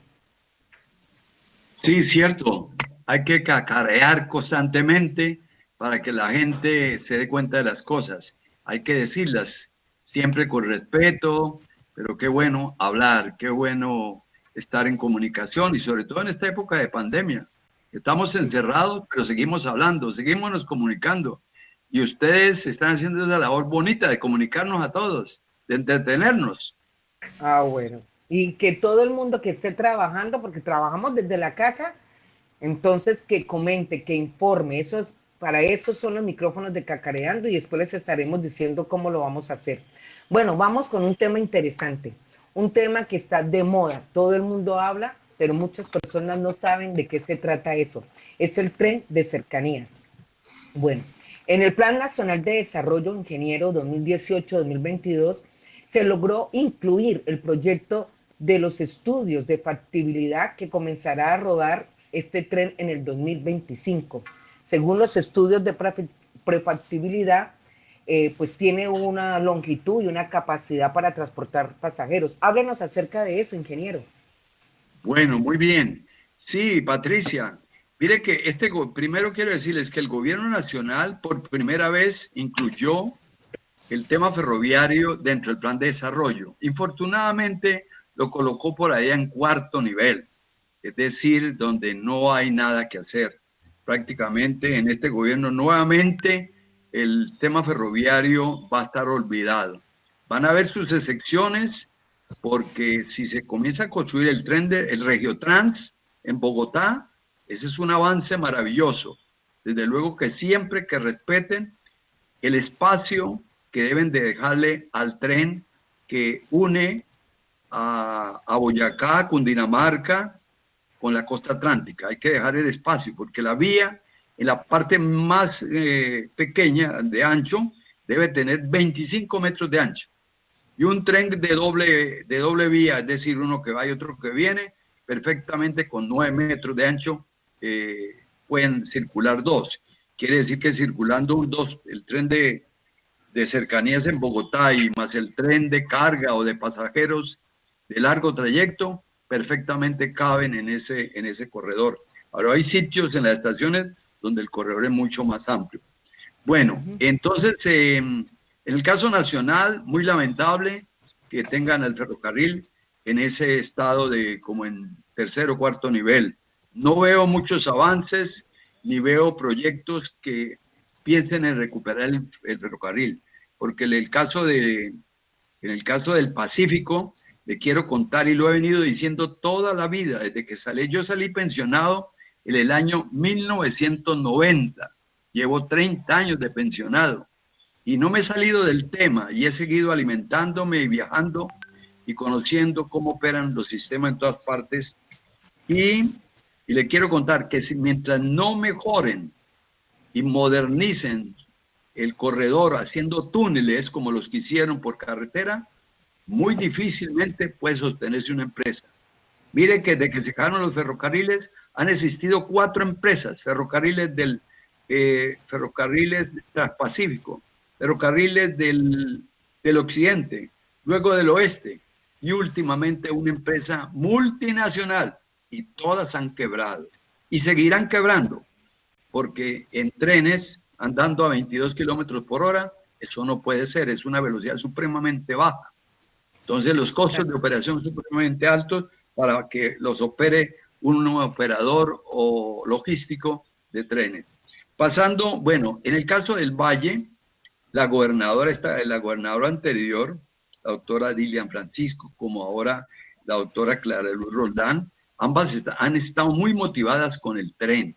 Sí, cierto. Hay que cacarear constantemente para que la gente se dé cuenta de las cosas. Hay que decirlas siempre con respeto, pero qué bueno hablar, qué bueno estar en comunicación y sobre todo en esta época de pandemia. Estamos encerrados, pero seguimos hablando, seguimos nos comunicando. Y ustedes están haciendo esa labor bonita de comunicarnos a todos, de entretenernos. Ah, bueno. Y que todo el mundo que esté trabajando, porque trabajamos desde la casa, entonces que comente, que informe. Para eso son los micrófonos de Cacareando y después les estaremos diciendo cómo lo vamos a hacer. Bueno, vamos con un tema interesante, un tema que está de moda. Todo el mundo habla, pero muchas personas no saben de qué se trata eso. Es el tren de cercanías. Bueno, en el Plan Nacional de Desarrollo Ingeniero 2018-2022 se logró incluir el proyecto de los estudios de factibilidad que comenzará a rodar este tren en el 2025. Según los estudios de prefactibilidad, pues tiene una longitud y una capacidad para transportar pasajeros. Háblenos acerca de eso, ingeniero. Bueno, muy bien. Sí, Patricia. Mire que primero quiero decirles que el gobierno nacional por primera vez incluyó el tema ferroviario dentro del plan de desarrollo. Infortunadamente lo colocó por allá en cuarto nivel, es decir, donde no hay nada que hacer. Prácticamente en este gobierno nuevamente el tema ferroviario va a estar olvidado. Van a haber sus excepciones porque si se comienza a construir el Regiotrans en Bogotá, ese es un avance maravilloso. Desde luego que siempre que respeten el espacio que deben de dejarle al tren que une a Boyacá, Cundinamarca, con la costa atlántica. Hay que dejar el espacio porque la vía en la parte más pequeña de ancho debe tener 25 metros de ancho. Y un tren de doble vía, es decir, uno que va y otro que viene, perfectamente con 9 metros de ancho pueden circular dos. Quiere decir que circulando el tren de cercanías en Bogotá y más el tren de carga o de pasajeros de largo trayecto, perfectamente caben en ese corredor. Ahora hay sitios en las estaciones donde el corredor es mucho más amplio. Bueno, entonces, en el caso nacional, muy lamentable que tengan el ferrocarril en ese estado de como en tercer o cuarto nivel. No veo muchos avances, ni veo proyectos que piensen en recuperar el ferrocarril, porque en el caso del Pacífico, le quiero contar y lo he venido diciendo toda la vida, desde que yo salí pensionado en el año 1990. Llevo 30 años de pensionado y no me he salido del tema y he seguido alimentándome y viajando y conociendo cómo operan los sistemas en todas partes. Y le quiero contar que mientras no mejoren y modernicen el corredor haciendo túneles como los que hicieron por carretera, muy difícilmente puede sostenerse una empresa. Mire que desde que se crearon los ferrocarriles han existido 4 empresas, ferrocarriles Transpacífico, ferrocarriles del occidente, luego del oeste y últimamente una empresa multinacional, y todas han quebrado y seguirán quebrando porque en trenes andando a 22 kilómetros por hora, eso no puede ser, es una velocidad supremamente baja. Entonces los costos de operación son supremamente altos para que los opere un operador o logístico de trenes. Pasando, bueno, en el caso del Valle, la gobernadora anterior, la doctora Dilian Francisco, como ahora la doctora Clara Luz Roldán, ambas han estado muy motivadas con el tren.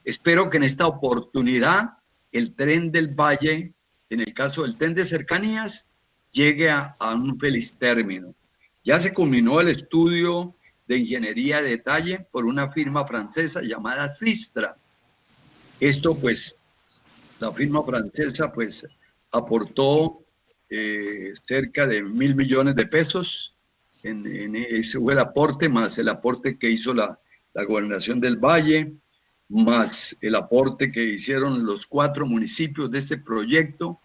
Espero que en esta oportunidad el tren del Valle, en el caso del tren de cercanías, llegue a un feliz término. Ya se culminó el estudio de ingeniería de detalle por una firma francesa llamada Sistra. Esto pues, la firma francesa pues aportó cerca de 1.000 millones de pesos. Ese fue el aporte más el aporte que hizo la gobernación del Valle. más el aporte que hicieron los 4 municipios de este proyecto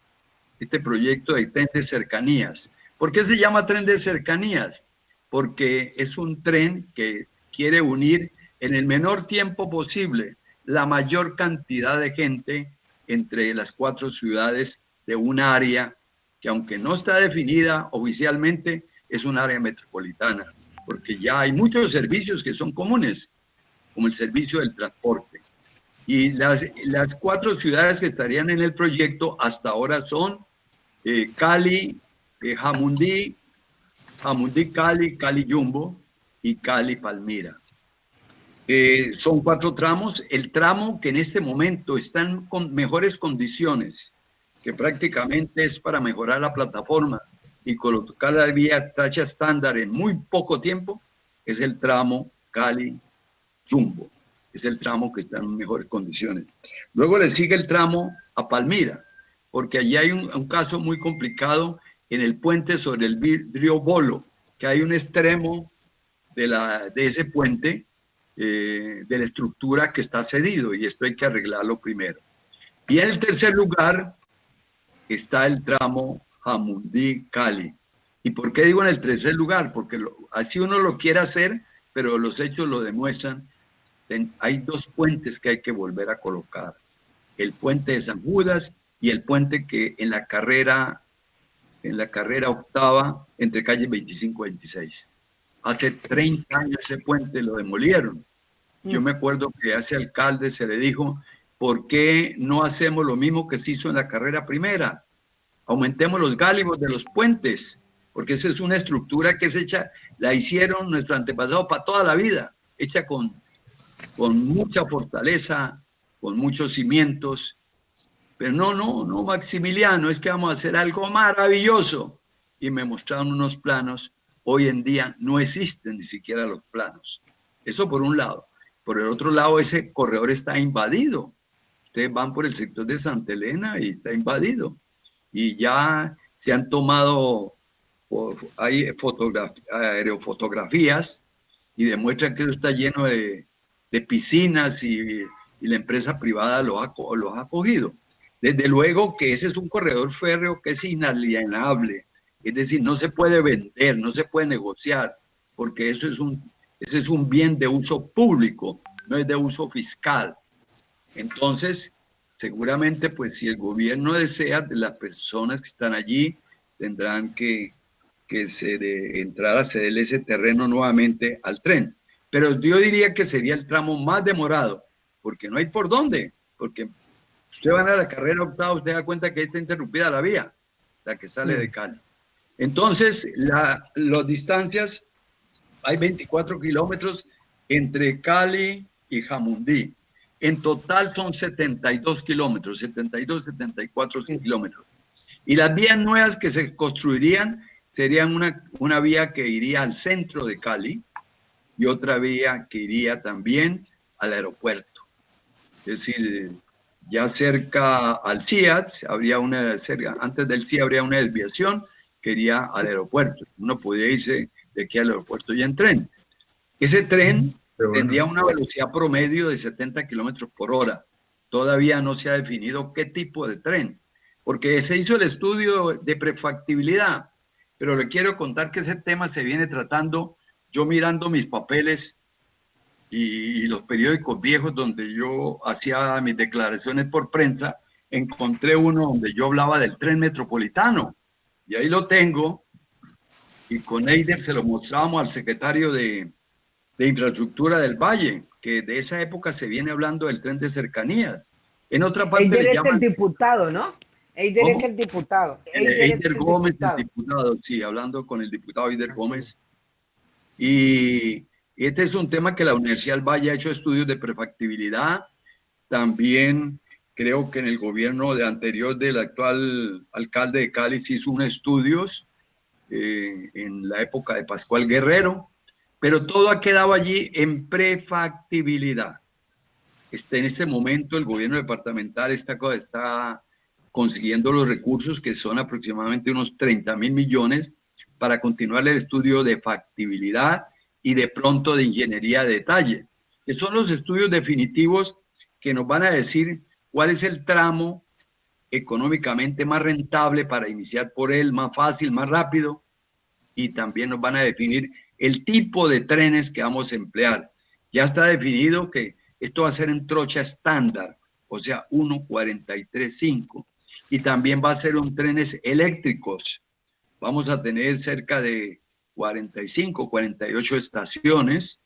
de tren de cercanías. ¿Por qué se llama tren de cercanías? Porque es un tren que quiere unir en el menor tiempo posible la mayor cantidad de gente entre las 4 ciudades de un área que, aunque no está definida oficialmente, es un área metropolitana, porque ya hay muchos servicios que son comunes, como el servicio del transporte. Y las 4 ciudades que estarían en el proyecto hasta ahora son Cali, Jamundí, Cali, Cali Jumbo y Cali Palmira. Son 4 tramos. El tramo que en este momento están con mejores condiciones, que prácticamente es para mejorar la plataforma y colocar la vía tacha estándar en muy poco tiempo, es el tramo Cali Jumbo. Es el tramo que está en mejores condiciones. Luego le sigue el tramo a Palmira, porque allí hay un caso muy complicado en el puente sobre el río Bolo, que hay un extremo de ese puente, de la estructura que está cedido, y esto hay que arreglarlo primero. Y en el tercer lugar está el tramo Jamundí-Cali. ¿Y por qué digo en el tercer lugar? Porque así uno lo quiere hacer, pero los hechos lo demuestran. Hay 2 puentes que hay que volver a colocar. El puente de San Judas y el puente que en la carrera octava entre calle 25 y 26. Hace 30 años ese puente lo demolieron. Yo me acuerdo que a ese alcalde se le dijo, ¿por qué no hacemos lo mismo que se hizo en la carrera primera? Aumentemos los gálibos de los puentes, porque esa es una estructura que es hecha, la hicieron nuestros antepasados para toda la vida, hecha con mucha fortaleza, con muchos cimientos. Pero no, Maximiliano, es que vamos a hacer algo maravilloso. Y me mostraron unos planos. Hoy en día no existen ni siquiera los planos. Eso por un lado. Por el otro lado, ese corredor está invadido. Ustedes van por el sector de Santa Elena y está invadido. Y ya se han tomado, hay aerofotografías y demuestran que eso está lleno de piscinas y la empresa privada los ha cogido. Desde luego que ese es un corredor férreo que es inalienable, es decir, no se puede vender, no se puede negociar, porque ese es un bien de uso público, no es de uso fiscal. Entonces, seguramente, pues si el gobierno desea, las personas que están allí tendrán que entrar a ceder ese terreno nuevamente al tren. Pero yo diría que sería el tramo más demorado, porque no hay por dónde, porque usted va a la carrera octava, usted da cuenta que está interrumpida la vía, la que sale de Cali. Entonces, las distancias, hay 24 kilómetros entre Cali y Jamundí. En total son 72 kilómetros, 74 kilómetros. Y las vías nuevas que se construirían serían una vía que iría al centro de Cali y otra vía que iría también al aeropuerto. Es decir, ya cerca al CIAT, antes del CIAT habría una desviación que iría al aeropuerto. Uno podía irse de aquí al aeropuerto ya en tren. Ese tren tendría una velocidad promedio de 70 kilómetros por hora. Todavía no se ha definido qué tipo de tren, porque se hizo el estudio de prefactibilidad, pero le quiero contar que ese tema se viene tratando, yo mirando mis papeles y los periódicos viejos donde yo hacía mis declaraciones por prensa, encontré uno donde yo hablaba del tren metropolitano, y ahí lo tengo, y con Eider se lo mostrábamos al secretario de Infraestructura del Valle, que de esa época se viene hablando del tren de cercanías. En otra parte Eider le llaman... es el diputado, ¿no? Eider es el diputado. Eider Gómez, el diputado, sí, hablando con el diputado Eider Gómez. Y este es un tema que la Universidad del Valle ha hecho estudios de prefactibilidad. También creo que en el gobierno anterior del actual alcalde de Cali se hizo unos estudios en la época de Pascual Guerrero, pero todo ha quedado allí en prefactibilidad. En este momento el gobierno departamental está consiguiendo los recursos, que son aproximadamente unos 30.000 millones, para continuar el estudio de factibilidad y de pronto de ingeniería de detalle, que son los estudios definitivos que nos van a decir cuál es el tramo económicamente más rentable para iniciar por él, más fácil, más rápido, y también nos van a definir el tipo de trenes que vamos a emplear. Ya está definido que esto va a ser en trocha estándar, o sea, 1.43.5, y también va a ser en trenes eléctricos. Vamos a tener cerca de 45, 48 estaciones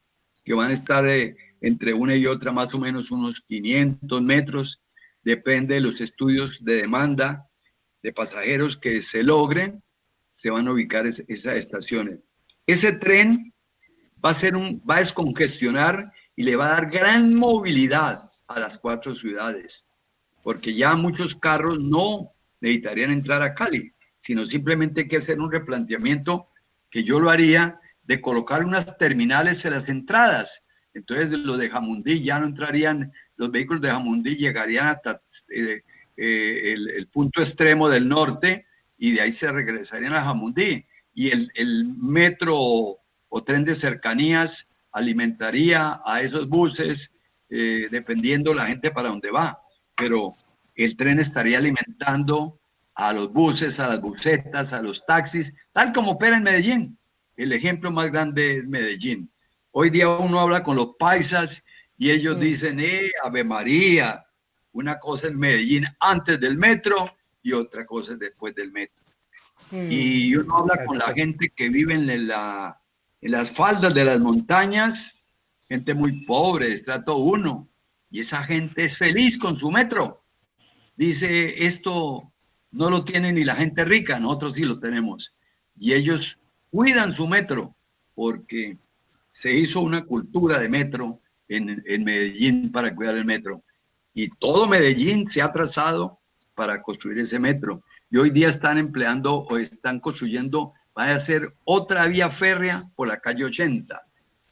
que van a estar entre una y otra más o menos unos 500 metros. Depende de los estudios de demanda de pasajeros que se logren, se van a ubicar esas estaciones. Ese tren va a descongestionar y le va a dar gran movilidad a las 4 ciudades, porque ya muchos carros no necesitarían entrar a Cali, sino simplemente hay que hacer un replanteamiento, que yo lo haría, de colocar unas terminales en las entradas. Entonces los de Jamundí ya no entrarían, los vehículos de Jamundí llegarían hasta el punto extremo del norte y de ahí se regresarían a Jamundí. Y el metro o tren de cercanías alimentaría a esos buses, dependiendo la gente para dónde va. Pero el tren estaría alimentando a los buses, a las busetas, a los taxis, tal como opera en Medellín. El ejemplo más grande es Medellín. Hoy día uno habla con los paisas y ellos dicen, Ave María, una cosa es Medellín antes del metro y otra cosa es después del metro. Y uno habla con la gente que vive en las faldas de las montañas, gente muy pobre, de estrato 1, y esa gente es feliz con su metro. Dice, esto no lo tiene ni la gente rica, nosotros sí lo tenemos. Y ellos cuidan su metro porque se hizo una cultura de metro en Medellín para cuidar el metro. Y todo Medellín se ha trazado para construir ese metro. Y hoy día están empleando o están construyendo, van a hacer otra vía férrea por la calle 80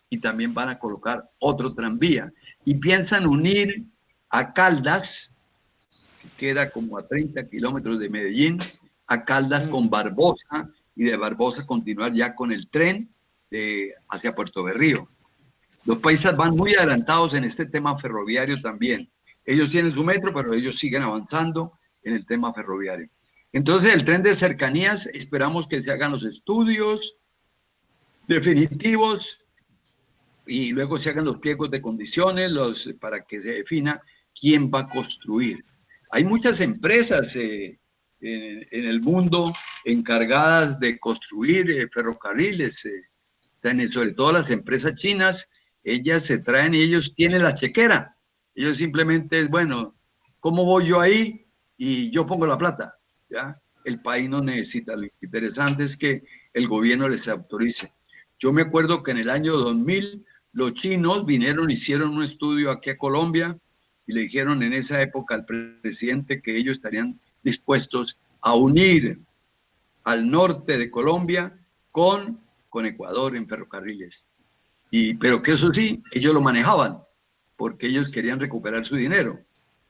y también van a colocar otro tranvía. Y piensan unir a Caldas, que queda como a 30 kilómetros de Medellín, a Caldas con Barbosa, y de Barbosa continuar ya con el tren hacia Puerto Berrío. Los países van muy adelantados en este tema ferroviario también. Ellos tienen su metro, pero ellos siguen avanzando en el tema ferroviario. Entonces, el tren de cercanías, esperamos que se hagan los estudios definitivos y luego se hagan los pliegos de condiciones para que se defina quién va a construir. Hay muchas empresas en el mundo encargadas de construir ferrocarriles, sobre todo las empresas chinas. Ellas se traen y ellos tienen la chequera. Ellos simplemente es, bueno, ¿cómo voy yo ahí? Y yo pongo la plata, ¿ya? El país no necesita. Lo interesante es que el gobierno les autorice. Yo me acuerdo que en el año 2000 los chinos vinieron, hicieron un estudio aquí a Colombia y le dijeron en esa época al presidente que ellos estarían dispuestos a unir al norte de Colombia con Ecuador en ferrocarriles. Pero que eso sí, ellos lo manejaban porque ellos querían recuperar su dinero.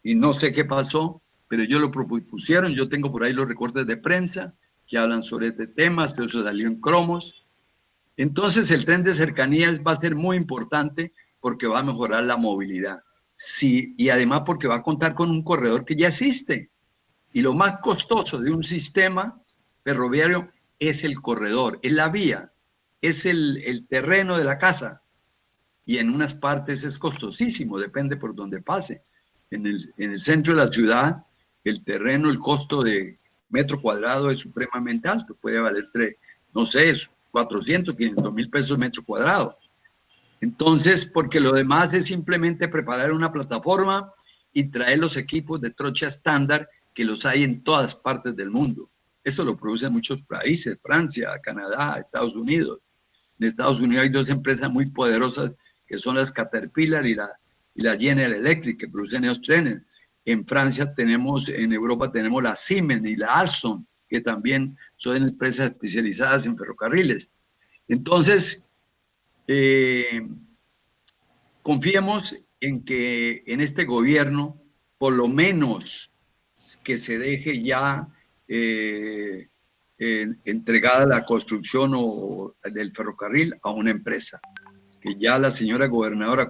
Y no sé qué pasó, pero ellos lo propusieron. Yo tengo por ahí los recortes de prensa que hablan sobre este tema, eso salió en cromos. Entonces el tren de cercanías va a ser muy importante porque va a mejorar la movilidad. Sí, y además porque va a contar con un corredor que ya existe. Y lo más costoso de un sistema ferroviario es el corredor, es la vía, es el terreno de la casa. Y en unas partes es costosísimo, depende por dónde pase. En el centro de la ciudad, el terreno, el costo de metro cuadrado es supremamente alto. Puede valer, no sé, 400, 500 mil pesos metro cuadrado. Entonces, porque lo demás es simplemente preparar una plataforma y traer los equipos de trocha estándar que los hay en todas partes del mundo. Eso lo producen muchos países, Francia, Canadá, Estados Unidos. En Estados Unidos hay 2 empresas muy poderosas que son las Caterpillar y la General Electric, que producen esos trenes. En Francia en Europa tenemos la Siemens y la Alstom, que también son empresas especializadas en ferrocarriles. Entonces, confiemos en que en este gobierno, por lo menos, que se deje ya entregada la construcción del ferrocarril a una empresa, que ya la señora gobernadora,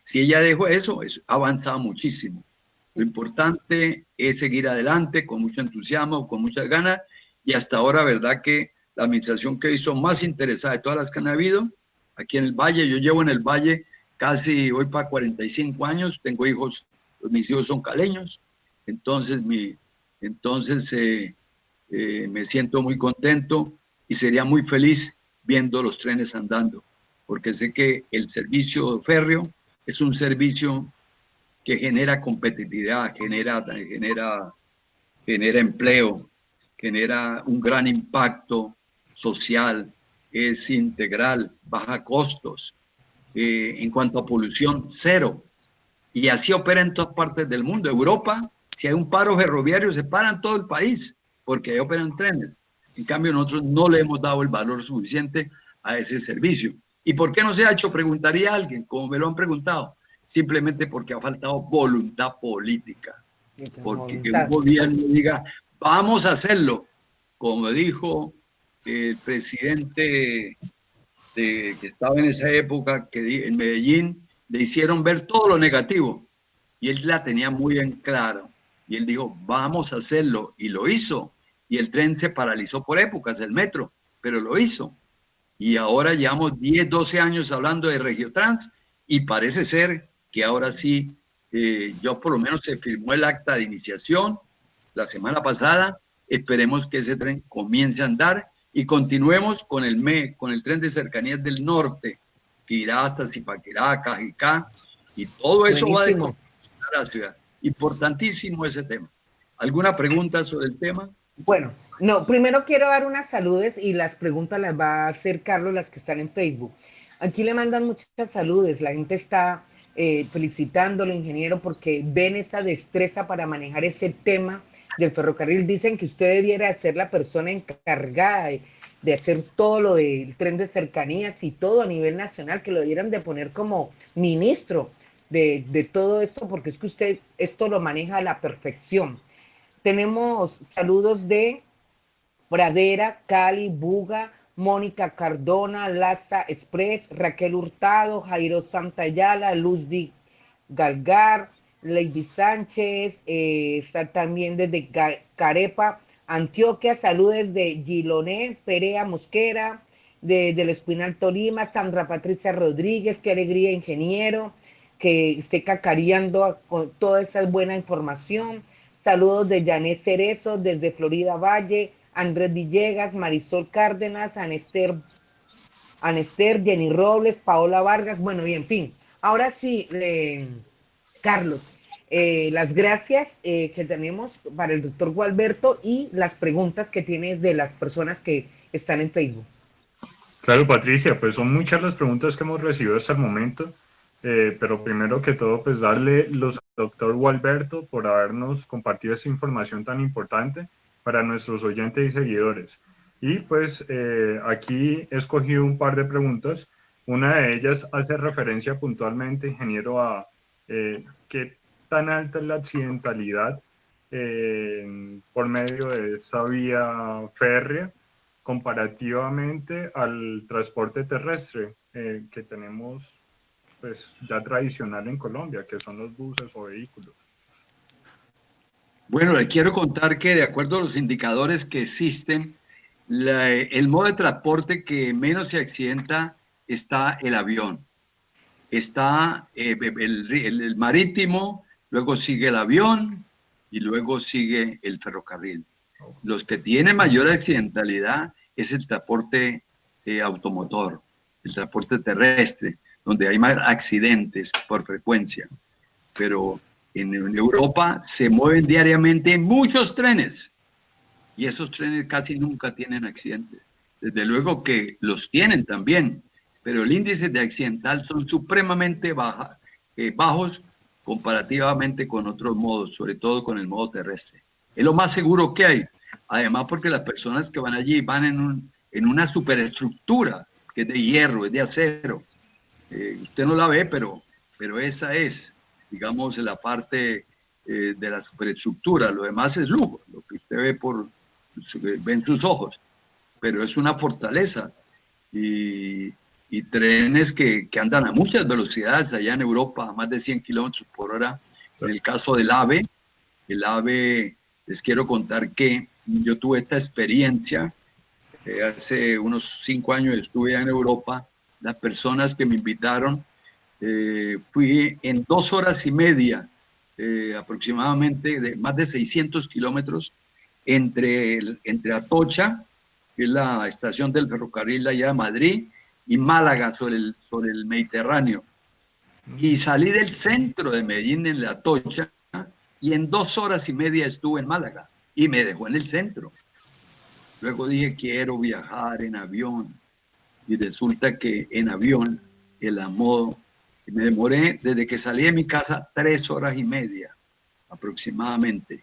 si ella dejó eso, ha avanzado muchísimo. Lo importante es seguir adelante con mucho entusiasmo, con muchas ganas, y hasta ahora, verdad que la administración que hizo más interesada de todas las que han habido, aquí en el Valle, yo llevo en el Valle casi, voy para 45 años, tengo hijos, mis hijos son caleños, entonces me siento muy contento y sería muy feliz viendo los trenes andando, porque sé que el servicio férreo es un servicio que genera competitividad, genera empleo, genera un gran impacto social, es integral, baja costos, en cuanto a polución, cero. Y así opera en todas partes del mundo. Europa, si hay un paro ferroviario, se para en todo el país, porque ahí operan trenes. En cambio, nosotros no le hemos dado el valor suficiente a ese servicio. ¿Y por qué no se ha hecho? Preguntaría a alguien, como me lo han preguntado. Simplemente porque ha faltado voluntad política. Porque que un gobierno diga, vamos a hacerlo, como dijo el presidente que estaba en esa época, que en Medellín le hicieron ver todo lo negativo y él la tenía muy en claro y él dijo, vamos a hacerlo, y lo hizo, y el tren se paralizó por épocas, el metro, pero lo hizo, y ahora llevamos 10, 12 años hablando de Regiotrans y parece ser que ahora sí, yo por lo menos se firmó el acta de iniciación la semana pasada. Esperemos que ese tren comience a andar y continuemos con el tren de cercanías del norte, que irá hasta Zipaquirá, Cajicá, y todo eso Buenísimo. va a la ciudad. Importantísimo ese tema. ¿Alguna pregunta sobre el tema? Bueno, no, primero quiero dar unas saludes y las preguntas las va a hacer Carlos, las que están en Facebook. Aquí le mandan muchas saludes, la gente está felicitándolo, ingeniero, porque ven esa destreza para manejar ese tema del ferrocarril. Dicen que usted debiera ser la persona encargada de hacer todo lo del tren de cercanías y todo a nivel nacional, que lo dieran de poner como ministro de todo esto, porque es que usted esto lo maneja a la perfección. Tenemos saludos de Pradera, Cali, Buga, Mónica Cardona, Laza Express, Raquel Hurtado, Jairo Santayala, Luz Di Galgar, Lady Sánchez, está también desde Carepa, Antioquia, saludos de Giloné, Perea Mosquera, del Espinal Tolima, Sandra Patricia Rodríguez, qué alegría, ingeniero, que esté cacareando con toda esa buena información. Saludos de Janet Cerezo desde Florida Valle, Andrés Villegas, Marisol Cárdenas, Anester, Jenny Robles, Paola Vargas, bueno, y en fin. Ahora sí, Carlos, las gracias que tenemos para el doctor Gualberto y las preguntas que tienes de las personas que están en Facebook. Claro, Patricia, pues son muchas las preguntas que hemos recibido hasta el momento, pero primero que todo, pues darle los al doctor Gualberto por habernos compartido esta información tan importante para nuestros oyentes y seguidores. Y pues aquí he escogido un par de preguntas. Una de ellas hace referencia puntualmente, ingeniero, a qué tan alta es la accidentalidad por medio de esta vía férrea comparativamente al transporte terrestre que tenemos pues ya tradicional en Colombia, que son los buses o vehículos. Bueno, les quiero contar que de acuerdo a los indicadores que existen, el modo de transporte que menos se accidenta está el avión. Está el marítimo, luego sigue el avión y luego sigue el ferrocarril. Los que tienen mayor accidentalidad es el transporte automotor, el transporte terrestre, donde hay más accidentes por frecuencia. Pero en Europa se mueven diariamente muchos trenes y esos trenes casi nunca tienen accidentes. Desde luego que los tienen también, pero el índice de accidental son supremamente bajos comparativamente con otros modos, sobre todo con el modo terrestre. Es lo más seguro que hay. Además, porque las personas que van allí van en una superestructura que es de hierro, es de acero. Usted no la ve, pero esa es, digamos, la parte de la superestructura. Lo demás es lujo, lo que usted ve en sus ojos, pero es una fortaleza. Y y trenes que andan a muchas velocidades allá en Europa, a más de 100 kilómetros por hora. En el caso del AVE, les quiero contar que yo tuve esta experiencia. Hace unos 5 años estuve en Europa. Las personas que me invitaron, fui en 2 horas y media, aproximadamente, de más de 600 kilómetros, entre Atocha, que es la estación del ferrocarril allá de Madrid, y Málaga, sobre el Mediterráneo. Y salí del centro de Medellín, en la Atocha, y en 2 horas y media estuve en Málaga, y me dejó en el centro. Luego dije, quiero viajar en avión, y resulta que en avión, me demoré desde que salí de mi casa 3 horas y media aproximadamente,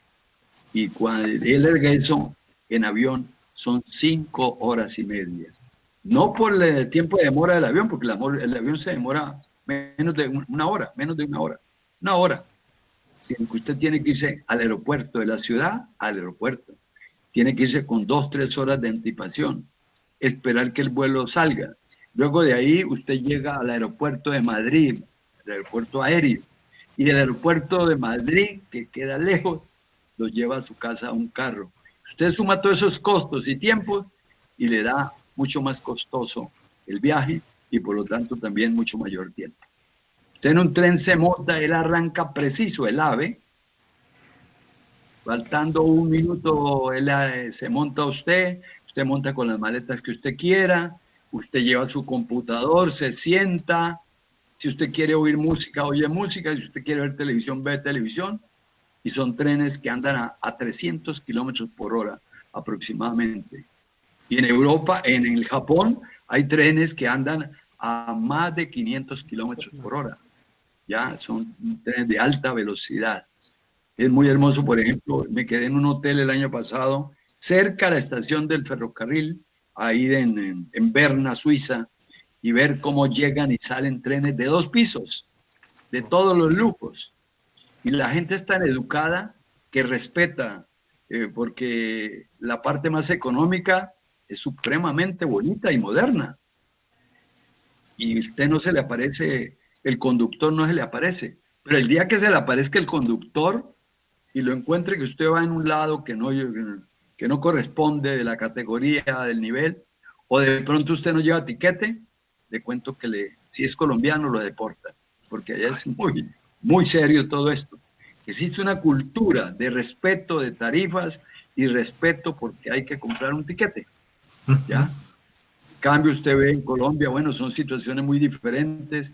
y cuando el regreso en avión son 5 horas y media. No por el tiempo de demora del avión, porque el avión se demora menos de una hora, una hora. Sino que usted tiene que irse al aeropuerto de la ciudad, al aeropuerto. Tiene que irse con 2, 3 horas de anticipación, esperar que el vuelo salga. Luego de ahí usted llega al aeropuerto de Madrid, el aeropuerto aéreo, y del aeropuerto de Madrid, que queda lejos, lo lleva a su casa un carro. Usted suma todos esos costos y tiempos y le da mucho más costoso el viaje y por lo tanto también mucho mayor tiempo. Usted en un tren se monta, él arranca preciso, el AVE, faltando 1 minuto, él se monta usted monta con las maletas que usted quiera, usted lleva su computador, se sienta, si usted quiere oír música, oye música, si usted quiere ver televisión, ve televisión, y son trenes que andan a 300 kilómetros por hora aproximadamente. Y en Europa, en el Japón, hay trenes que andan a más de 500 kilómetros por hora. Ya son trenes de alta velocidad. Es muy hermoso. Por ejemplo, me quedé en un hotel el año pasado, cerca de la estación del ferrocarril, ahí en Berna, Suiza, y ver cómo llegan y salen trenes de 2 pisos, de todos los lujos. Y la gente es tan educada que respeta, porque la parte más económica es supremamente bonita y moderna. Y usted no se le aparece, el conductor no se le aparece. Pero el día que se le aparezca el conductor y lo encuentre que usted va en un lado que no corresponde de la categoría, del nivel, o de pronto usted no lleva tiquete, le cuento que si es colombiano lo deportan, porque allá es muy, muy serio todo esto. Existe una cultura de respeto de tarifas y respeto porque hay que comprar un tiquete, ¿ya? En cambio, usted ve en Colombia, bueno, son situaciones muy diferentes.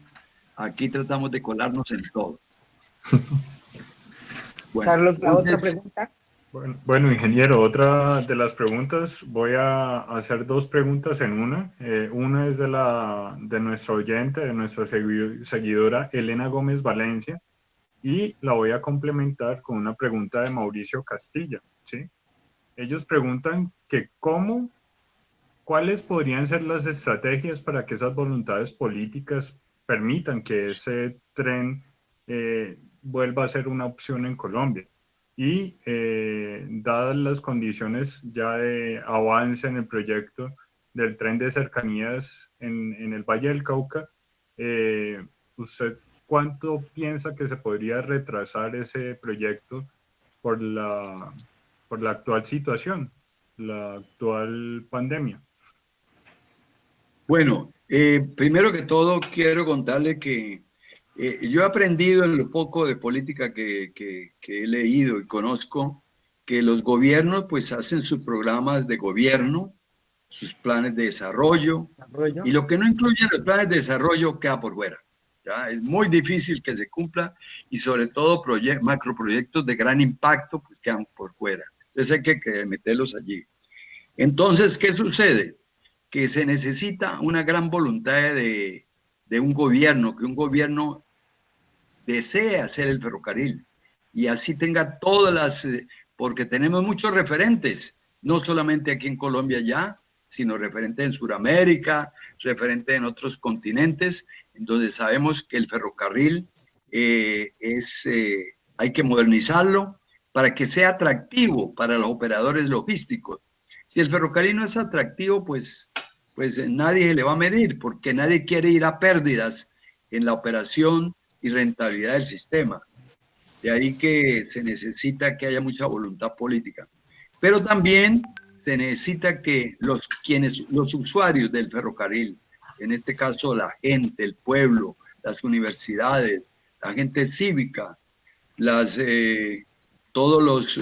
Aquí tratamos de colarnos en todo. Bueno, Carlos, la otra pregunta. Bueno, ingeniero, otra de las preguntas, voy a hacer 2 preguntas en una. Una es de nuestra oyente, de nuestra seguidora Elena Gómez Valencia, y la voy a complementar con una pregunta de Mauricio Castilla, ¿sí? Ellos preguntan que cuáles podrían ser las estrategias para que esas voluntades políticas permitan que ese tren vuelva a ser una opción en Colombia. Y dadas las condiciones ya de avance en el proyecto del tren de cercanías en el Valle del Cauca, ¿usted cuánto piensa que se podría retrasar ese proyecto por la actual situación, la actual pandemia? Bueno, primero que todo quiero contarle que yo he aprendido en lo poco de política que he leído y conozco, que los gobiernos pues hacen sus programas de gobierno, sus planes de desarrollo, y lo que no incluye los planes de desarrollo queda por fuera. ¿Ya? Es muy difícil que se cumpla y sobre todo macroproyectos de gran impacto pues quedan por fuera. Entonces hay que meterlos allí. Entonces, ¿qué sucede? Que se necesita una gran voluntad de un gobierno, que un gobierno desee hacer el ferrocarril y así tenga todas las, porque tenemos muchos referentes, no solamente aquí en Colombia ya, sino referentes en Sudamérica, referentes en otros continentes, entonces sabemos que el ferrocarril hay que modernizarlo para que sea atractivo para los operadores logísticos. Si el ferrocarril no es atractivo, pues pues nadie se le va a medir, porque nadie quiere ir a pérdidas en la operación y rentabilidad del sistema. De ahí que se necesita que haya mucha voluntad política. Pero también se necesita que los usuarios del ferrocarril, en este caso la gente, el pueblo, las universidades, la gente cívica, todos los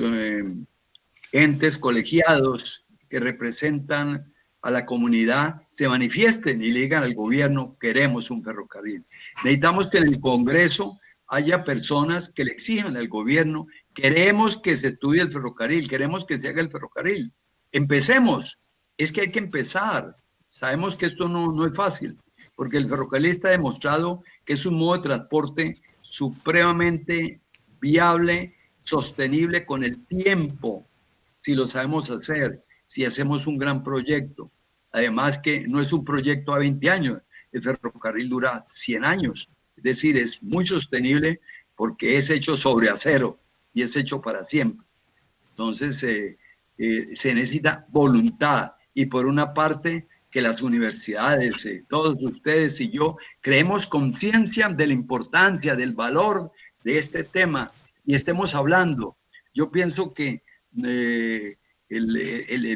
entes colegiados que representan a la comunidad se manifiesten y le digan al gobierno: queremos un ferrocarril. Necesitamos que en el Congreso haya personas que le exijan al gobierno: queremos que se estudie el ferrocarril, queremos que se haga el ferrocarril. Empecemos, es que hay que empezar. Sabemos que esto no es fácil, porque el ferrocarril está demostrado que es un modo de transporte supremamente viable, sostenible con el tiempo, si lo sabemos hacer, si hacemos un gran proyecto. Además que no es un proyecto a 20 años, el ferrocarril dura 100 años, es decir, es muy sostenible porque es hecho sobre acero y es hecho para siempre. Entonces se necesita voluntad, y por una parte que las universidades, todos ustedes y yo, creemos conciencia de la importancia, del valor de este tema y estemos hablando. Yo pienso que el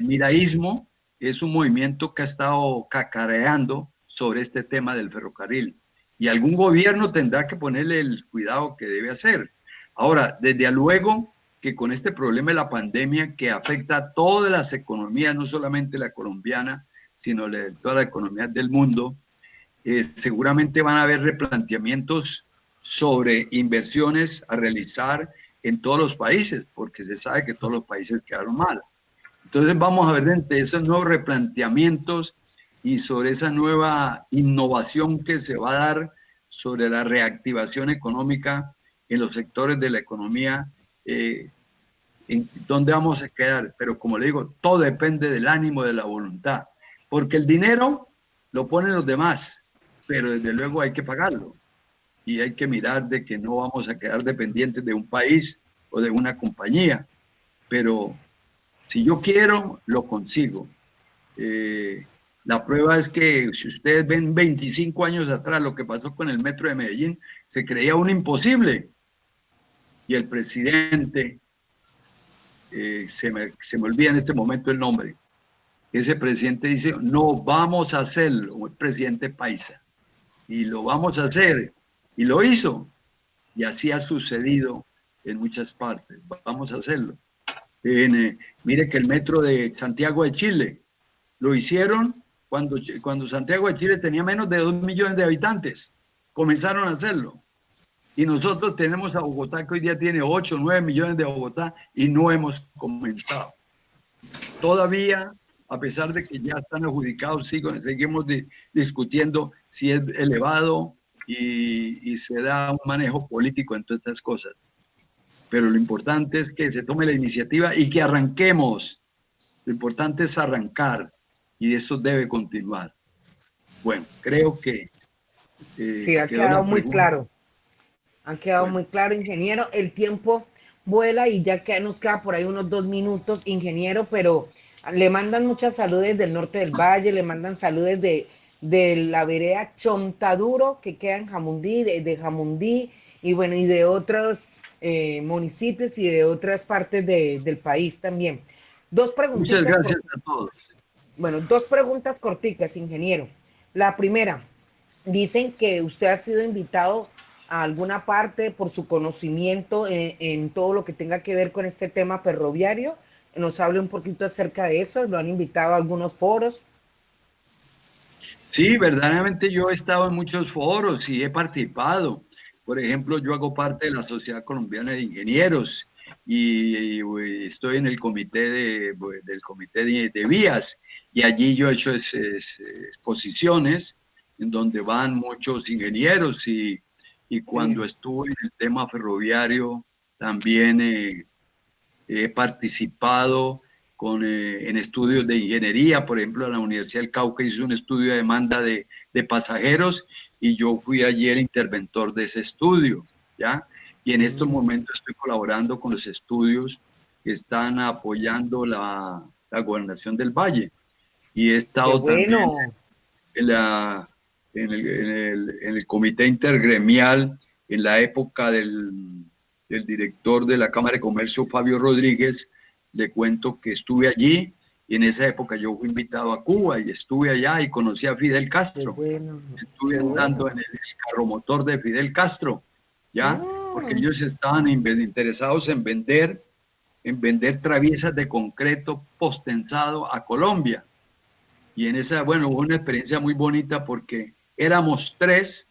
miraísmo es un movimiento que ha estado cacareando sobre este tema del ferrocarril, y algún gobierno tendrá que ponerle el cuidado que debe hacer. Ahora, desde luego que con este problema de la pandemia que afecta a todas las economías, no solamente la colombiana, sino toda la economía del mundo, seguramente van a haber replanteamientos sobre inversiones a realizar en todos los países, porque se sabe que todos los países quedaron mal. Entonces vamos a ver entre esos nuevos replanteamientos y sobre esa nueva innovación que se va a dar sobre la reactivación económica en los sectores de la economía, en dónde vamos a quedar. Pero como le digo, todo depende del ánimo, de la voluntad, porque el dinero lo ponen los demás, pero desde luego hay que pagarlo, y hay que mirar de que no vamos a quedar dependientes de un país o de una compañía. Pero si yo quiero, lo consigo. La prueba es que si ustedes ven 25 años atrás lo que pasó con el metro de Medellín, se creía un imposible, y el presidente, se me olvida en este momento el nombre, ese presidente dice: no, vamos a hacerlo, el presidente Paisa, y lo vamos a hacer, y lo hizo, y así ha sucedido en muchas partes. Vamos a hacerlo. Mire que el metro de Santiago de Chile lo hicieron cuando Santiago de Chile tenía menos de 2 millones de habitantes. Comenzaron a hacerlo. Y nosotros tenemos a Bogotá, que hoy día tiene 8 o 9 millones de Bogotá, y no hemos comenzado. Todavía, a pesar de que ya están adjudicados, seguimos discutiendo si es elevado, y se da un manejo político en todas estas cosas. Pero lo importante es que se tome la iniciativa y que arranquemos. Lo importante es arrancar, y eso debe continuar. Bueno, creo que... sí, ha quedado muy claro. Han quedado muy claro, ingeniero. El tiempo vuela y ya que nos queda por ahí unos 2 minutos, ingeniero, pero le mandan muchas saludes del norte del valle, le mandan saludes de la vereda Chontaduro, que queda en Jamundí, de Jamundí, y bueno, y de otros municipios y de otras partes del país también. Dos preguntitas. Muchas gracias a todos. Bueno, 2 preguntas corticas, ingeniero. La primera, dicen que usted ha sido invitado a alguna parte por su conocimiento en todo lo que tenga que ver con este tema ferroviario. Nos hable un poquito acerca de eso. Lo han invitado a algunos foros. Sí, verdaderamente yo he estado en muchos foros y he participado. Por ejemplo, yo hago parte de la Sociedad Colombiana de Ingenieros y estoy en el comité del comité de vías, y allí yo he hecho exposiciones en donde van muchos ingenieros, y cuando estuve en el tema ferroviario también he participado en estudios de ingeniería. Por ejemplo, la Universidad del Cauca hizo un estudio de demanda de pasajeros, y yo fui allí el interventor de ese estudio, ¿ya? Y en estos momentos estoy colaborando con los estudios que están apoyando la Gobernación del Valle. y he estado también bueno. en el comité intergremial en la época del director de la Cámara de Comercio, Fabio Rodríguez. Le cuento que estuve allí y en esa época yo fui invitado a Cuba y estuve allá y conocí a Fidel Castro. Bueno, Estuve andando en el carro motor de Fidel Castro, ¿ya? Porque ellos estaban interesados en vender traviesas de concreto postensado a Colombia. Y en esa, bueno, hubo una experiencia muy bonita porque éramos tres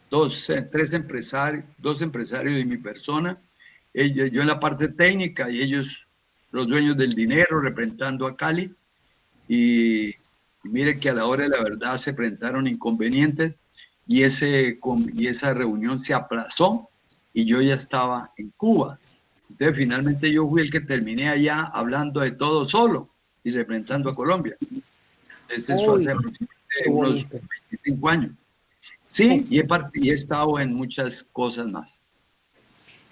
empresarios, dos empresarios y mi persona, yo en la parte técnica y ellos los dueños del dinero representando a Cali. Y mire que a la hora de la verdad se presentaron inconvenientes y esa reunión se aplazó y yo ya estaba en Cuba. Entonces finalmente yo fui el que terminé allá hablando de todo solo y representando a Colombia. Eso hace aproximadamente unos 25 años. Sí, y he estado en muchas cosas más.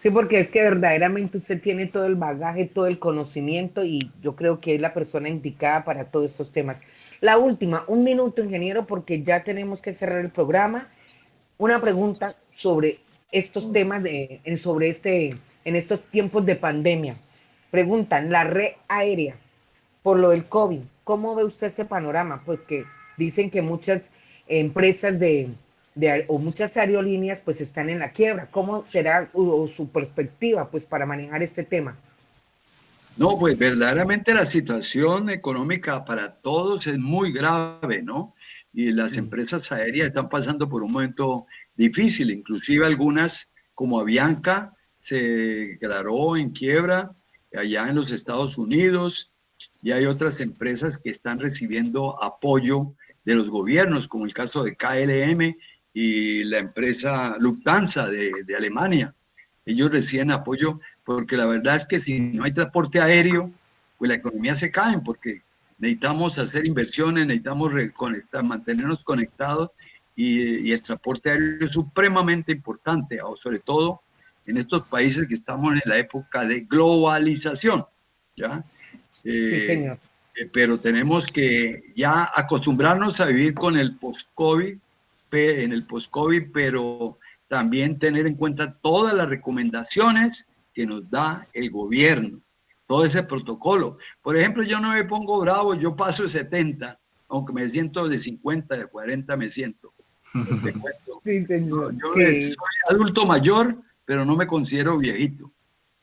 Sí, porque es que verdaderamente usted tiene todo el bagaje, todo el conocimiento y yo creo que es la persona indicada para todos estos temas. La última, 1 minuto, ingeniero, porque ya tenemos que cerrar el programa. Una pregunta sobre estos temas, en estos tiempos de pandemia. Preguntan, la red aérea, por lo del COVID, ¿cómo ve usted ese panorama? Pues que dicen que muchas empresas o muchas aerolíneas pues están en la quiebra. ¿Cómo será su perspectiva pues para manejar este tema? No, pues verdaderamente la situación económica para todos es muy grave, ¿no? Y las empresas aéreas están pasando por un momento difícil, inclusive algunas como Avianca se declaró en quiebra allá en los Estados Unidos y hay otras empresas que están recibiendo apoyo de los gobiernos, como el caso de KLM y la empresa Lufthansa de Alemania. Ellos reciben apoyo porque la verdad es que si no hay transporte aéreo, pues la economía se cae porque necesitamos hacer inversiones, necesitamos mantenernos conectados y el transporte aéreo es supremamente importante, sobre todo en estos países que estamos en la época de globalización, ¿ya? Sí, señor. Pero tenemos que ya acostumbrarnos a vivir con el post-COVID, pero también tener en cuenta todas las recomendaciones que nos da el gobierno, todo ese protocolo. Por ejemplo, yo no me pongo bravo, yo paso de 70, aunque me siento de 50, de 40 me siento. Sí, señor. Yo soy adulto mayor, pero no me considero viejito,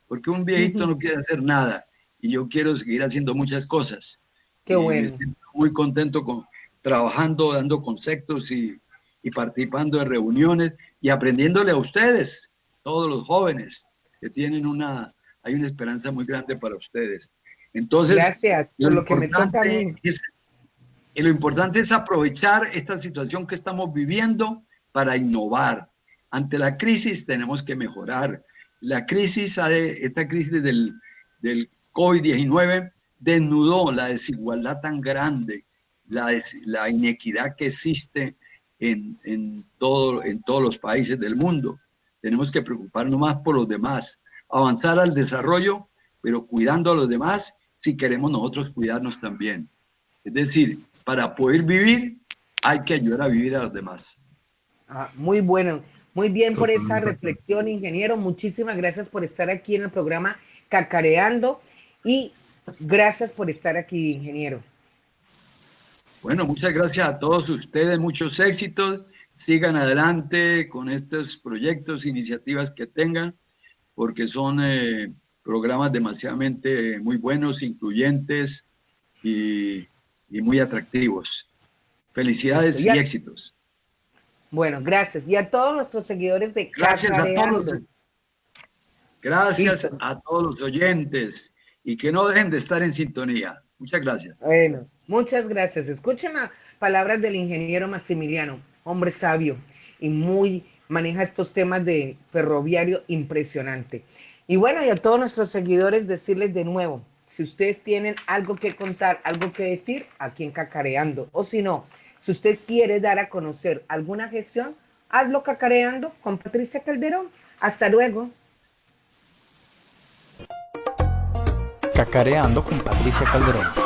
porque un viejito no quiere hacer nada y yo quiero seguir haciendo muchas cosas. Qué bueno. Me siento muy contento trabajando, dando conceptos y participando de reuniones y aprendiéndole a ustedes, todos los jóvenes que tienen hay una esperanza muy grande para ustedes. Entonces, gracias por lo que me toca a mí. Lo importante es aprovechar esta situación que estamos viviendo para innovar. Ante la crisis tenemos que mejorar. Esta crisis del COVID-19 desnudó la desigualdad tan grande, la inequidad que existe en todos los países del mundo. Tenemos que preocuparnos más por los demás, avanzar al desarrollo, pero cuidando a los demás si queremos nosotros cuidarnos también. Es decir, para poder vivir hay que ayudar a vivir a los demás. Muy bueno, muy bien por esa reflexión, ingeniero. Muchísimas gracias por estar aquí en el programa Cacareando y gracias por estar aquí, ingeniero. Bueno, muchas gracias a todos ustedes, muchos éxitos. Sigan adelante con estos proyectos, iniciativas que tengan, porque son programas demasiadamente muy buenos, incluyentes y muy atractivos. Felicidades y éxitos. Bueno, gracias. Y a todos nuestros seguidores de Cacareando. Gracias a todos los oyentes y que no dejen de estar en sintonía. Muchas gracias. Bueno, muchas gracias. Escuchen las palabras del ingeniero Maximiliano, hombre sabio y maneja estos temas de ferroviario impresionante. Y bueno, y a todos nuestros seguidores decirles de nuevo, si ustedes tienen algo que contar, algo que decir, aquí en Cacareando. O si no, si usted quiere dar a conocer alguna gestión, hazlo Cacareando con Patricia Calderón. Hasta luego. Cacareando con Patricia Calderón.